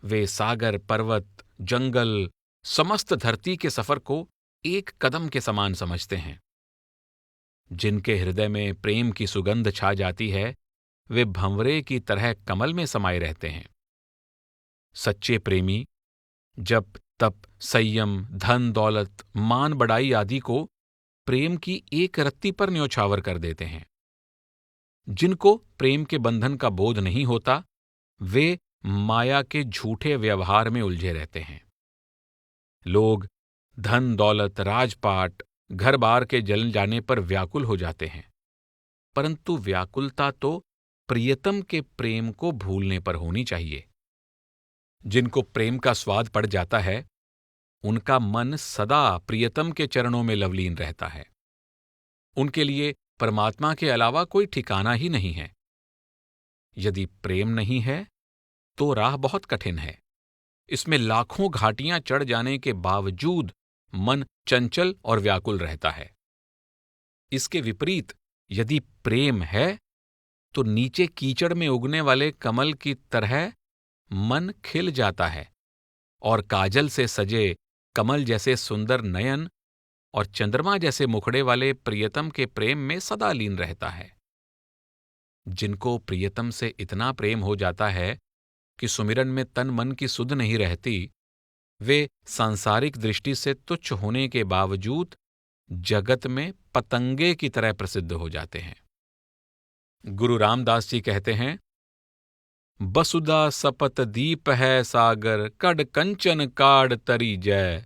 वे सागर पर्वत जंगल समस्त धरती के सफर को एक कदम के समान समझते हैं। जिनके हृदय में प्रेम की सुगंध छा जाती है, वे भंवरे की तरह कमल में समाये रहते हैं। सच्चे प्रेमी जप तप संयम धन दौलत मान बढ़ाई आदि को प्रेम की एक रत्ती पर न्योछावर कर देते हैं। जिनको प्रेम के बंधन का बोध नहीं होता, वे माया के झूठे व्यवहार में उलझे रहते हैं। लोग धन दौलत राजपाट घर बार के जल जाने पर व्याकुल हो जाते हैं, परंतु व्याकुलता तो प्रियतम के प्रेम को भूलने पर होनी चाहिए। जिनको प्रेम का स्वाद पड़ जाता है, उनका मन सदा प्रियतम के चरणों में लवलीन रहता है। उनके लिए परमात्मा के अलावा कोई ठिकाना ही नहीं है। यदि प्रेम नहीं है तो राह बहुत कठिन है। इसमें लाखों घाटियां चढ़ जाने के बावजूद मन चंचल और व्याकुल रहता है। इसके विपरीत यदि प्रेम है तो नीचे कीचड़ में उगने वाले कमल की तरह मन खिल जाता है और काजल से सजे कमल जैसे सुंदर नयन और चंद्रमा जैसे मुखड़े वाले प्रियतम के प्रेम में सदा लीन रहता है। जिनको प्रियतम से इतना प्रेम हो जाता है कि सुमिरन में तन मन की सुध नहीं रहती, वे सांसारिक दृष्टि से तुच्छ होने के बावजूद जगत में पतंगे की तरह प्रसिद्ध हो जाते हैं। गुरु रामदास जी कहते हैं, बसुदा सपत दीप है सागर कड कंचन काड़ तरी जय,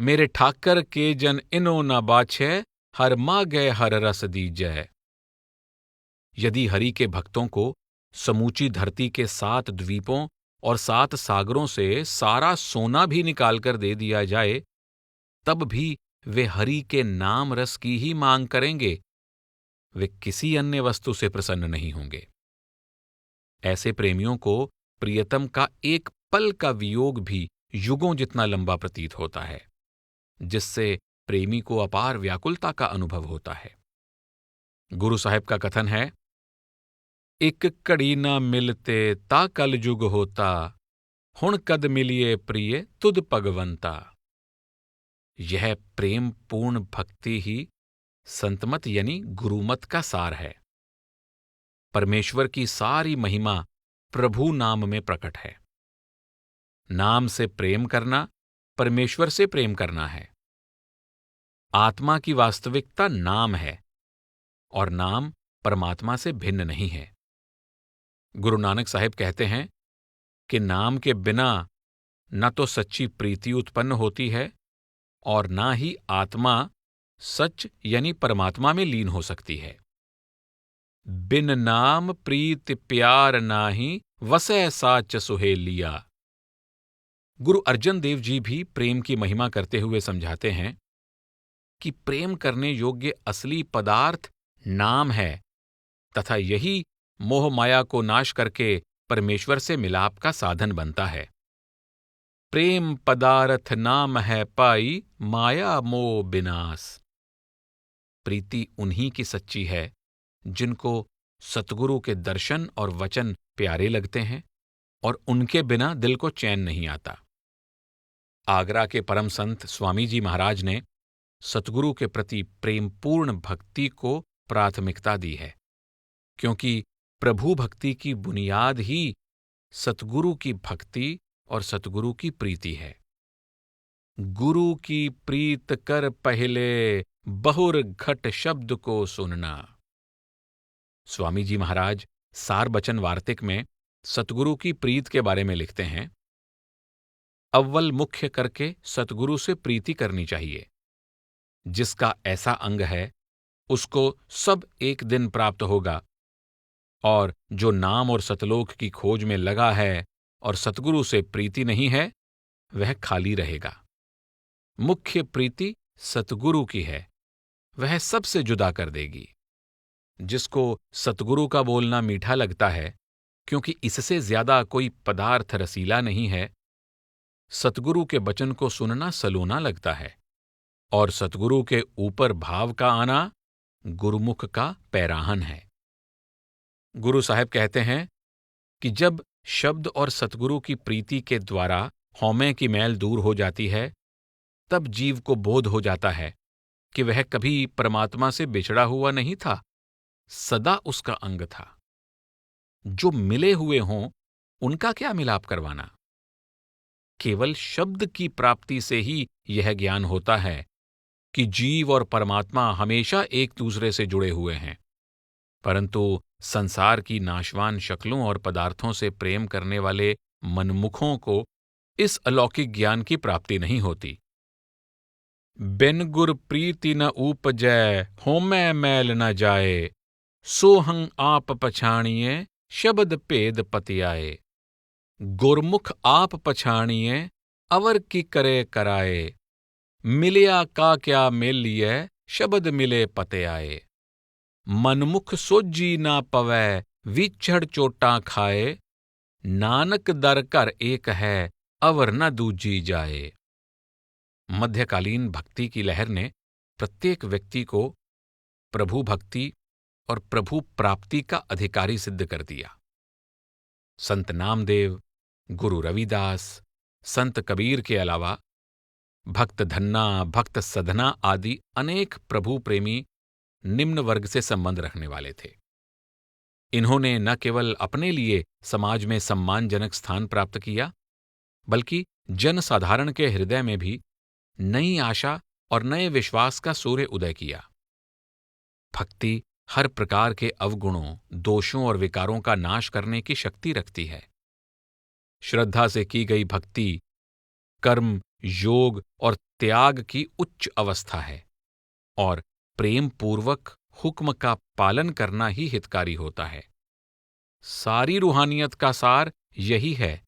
मेरे ठाकर के जन इनो न बाछे हर मागे हर रस दीजय। यदि हरि के भक्तों को समूची धरती के 7 द्वीपों और 7 सागरों से सारा सोना भी निकालकर दे दिया जाए, तब भी वे हरि के नाम रस की ही मांग करेंगे। वे किसी अन्य वस्तु से प्रसन्न नहीं होंगे। ऐसे प्रेमियों को प्रियतम का एक पल का वियोग भी युगों जितना लंबा प्रतीत होता है, जिससे प्रेमी को अपार व्याकुलता का अनुभव होता है। गुरु साहिब का कथन है, एक कड़ी न मिलते ता कल युग होता, हुण कद मिलिए प्रिय तुद भगवंता। यह प्रेम पूर्ण भक्ति ही संतमत यानी गुरुमत का सार है। परमेश्वर की सारी महिमा प्रभु नाम में प्रकट है। नाम से प्रेम करना परमेश्वर से प्रेम करना है। आत्मा की वास्तविकता नाम है और नाम परमात्मा से भिन्न नहीं है। गुरु नानक साहिब कहते हैं कि नाम के बिना न तो सच्ची प्रीति उत्पन्न होती है और ना ही आत्मा सच यानी परमात्मा में लीन हो सकती है। बिन नाम प्रीत प्यार नाही, वसै साच सुहेलिया। गुरु अर्जन देव जी भी प्रेम की महिमा करते हुए समझाते हैं कि प्रेम करने योग्य असली पदार्थ नाम है तथा यही मोह माया को नाश करके परमेश्वर से मिलाप का साधन बनता है। प्रेम पदार्थ नाम है पाई, माया मोह विनाश। प्रीति उन्हीं की सच्ची है जिनको सतगुरु के दर्शन और वचन प्यारे लगते हैं और उनके बिना दिल को चैन नहीं आता। आगरा के परम संत स्वामी जी महाराज ने सतगुरु के प्रति प्रेमपूर्ण भक्ति को प्राथमिकता दी है, क्योंकि प्रभु भक्ति की बुनियाद ही सतगुरु की भक्ति और सतगुरु की प्रीति है। गुरु की प्रीत कर पहले, बहुर घट शब्द को सुनना। स्वामी जी महाराज सार बचन वार्तिक में सतगुरु की प्रीत के बारे में लिखते हैं, अव्वल मुख्य करके सतगुरु से प्रीति करनी चाहिए। जिसका ऐसा अंग है उसको सब एक दिन प्राप्त होगा, और जो नाम और सतलोक की खोज में लगा है और सतगुरु से प्रीति नहीं है वह खाली रहेगा। मुख्य प्रीति सतगुरु की है, वह सबसे जुदा कर देगी। जिसको सतगुरु का बोलना मीठा लगता है क्योंकि इससे ज्यादा कोई पदार्थ रसीला नहीं है, सतगुरु के वचन को सुनना सलोना लगता है, और सतगुरु के ऊपर भाव का आना गुरुमुख का पैराहन है। गुरु साहब कहते हैं कि जब शब्द और सतगुरु की प्रीति के द्वारा हौमे की मैल दूर हो जाती है, तब जीव को बोध हो जाता है कि वह कभी परमात्मा से बिछड़ा हुआ नहीं था, सदा उसका अंग था। जो मिले हुए हों उनका क्या मिलाप करवाना। केवल शब्द की प्राप्ति से ही यह ज्ञान होता है कि जीव और परमात्मा हमेशा एक दूसरे से जुड़े हुए हैं, परंतु संसार की नाशवान शक्लों और पदार्थों से प्रेम करने वाले मनमुखों को इस अलौकिक ज्ञान की प्राप्ति नहीं होती। बिन गुर प्रीति न ऊपजै, होमै मैल न जाए, सोहं आप पछाणिए, शब्द भेद पतियाए। गुरमुख आप पछाणिए, अवर की करे कराए, मिलिया का क्या मेलिए, शब्द मिले पते आए। मनमुख सोजी ना पवै, विछड़ चोटां खाए, नानक दर घर एक है, अवर न दूजी जाए। मध्यकालीन भक्ति की लहर ने प्रत्येक व्यक्ति को प्रभु भक्ति और प्रभु प्राप्ति का अधिकारी सिद्ध कर दिया। संत नामदेव, गुरु रविदास, संत कबीर के अलावा भक्त धन्ना, भक्त सधना आदि अनेक प्रभु प्रेमी निम्न वर्ग से संबंध रखने वाले थे। इन्होंने न केवल अपने लिए समाज में सम्मानजनक स्थान प्राप्त किया, बल्कि जनसाधारण के हृदय में भी नई आशा और नए विश्वास का सूर्य उदय किया। भक्ति हर प्रकार के अवगुणों, दोषों और विकारों का नाश करने की शक्ति रखती है। श्रद्धा से की गई भक्ति कर्म, योग और त्याग की उच्च अवस्था है, और प्रेम पूर्वक हुक्म का पालन करना ही हितकारी होता है। सारी रूहानियत का सार यही है।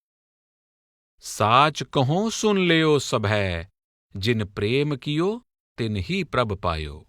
साच कहो सुन लियो सभै, जिन प्रेम कियो तिन ही प्रभ पायो।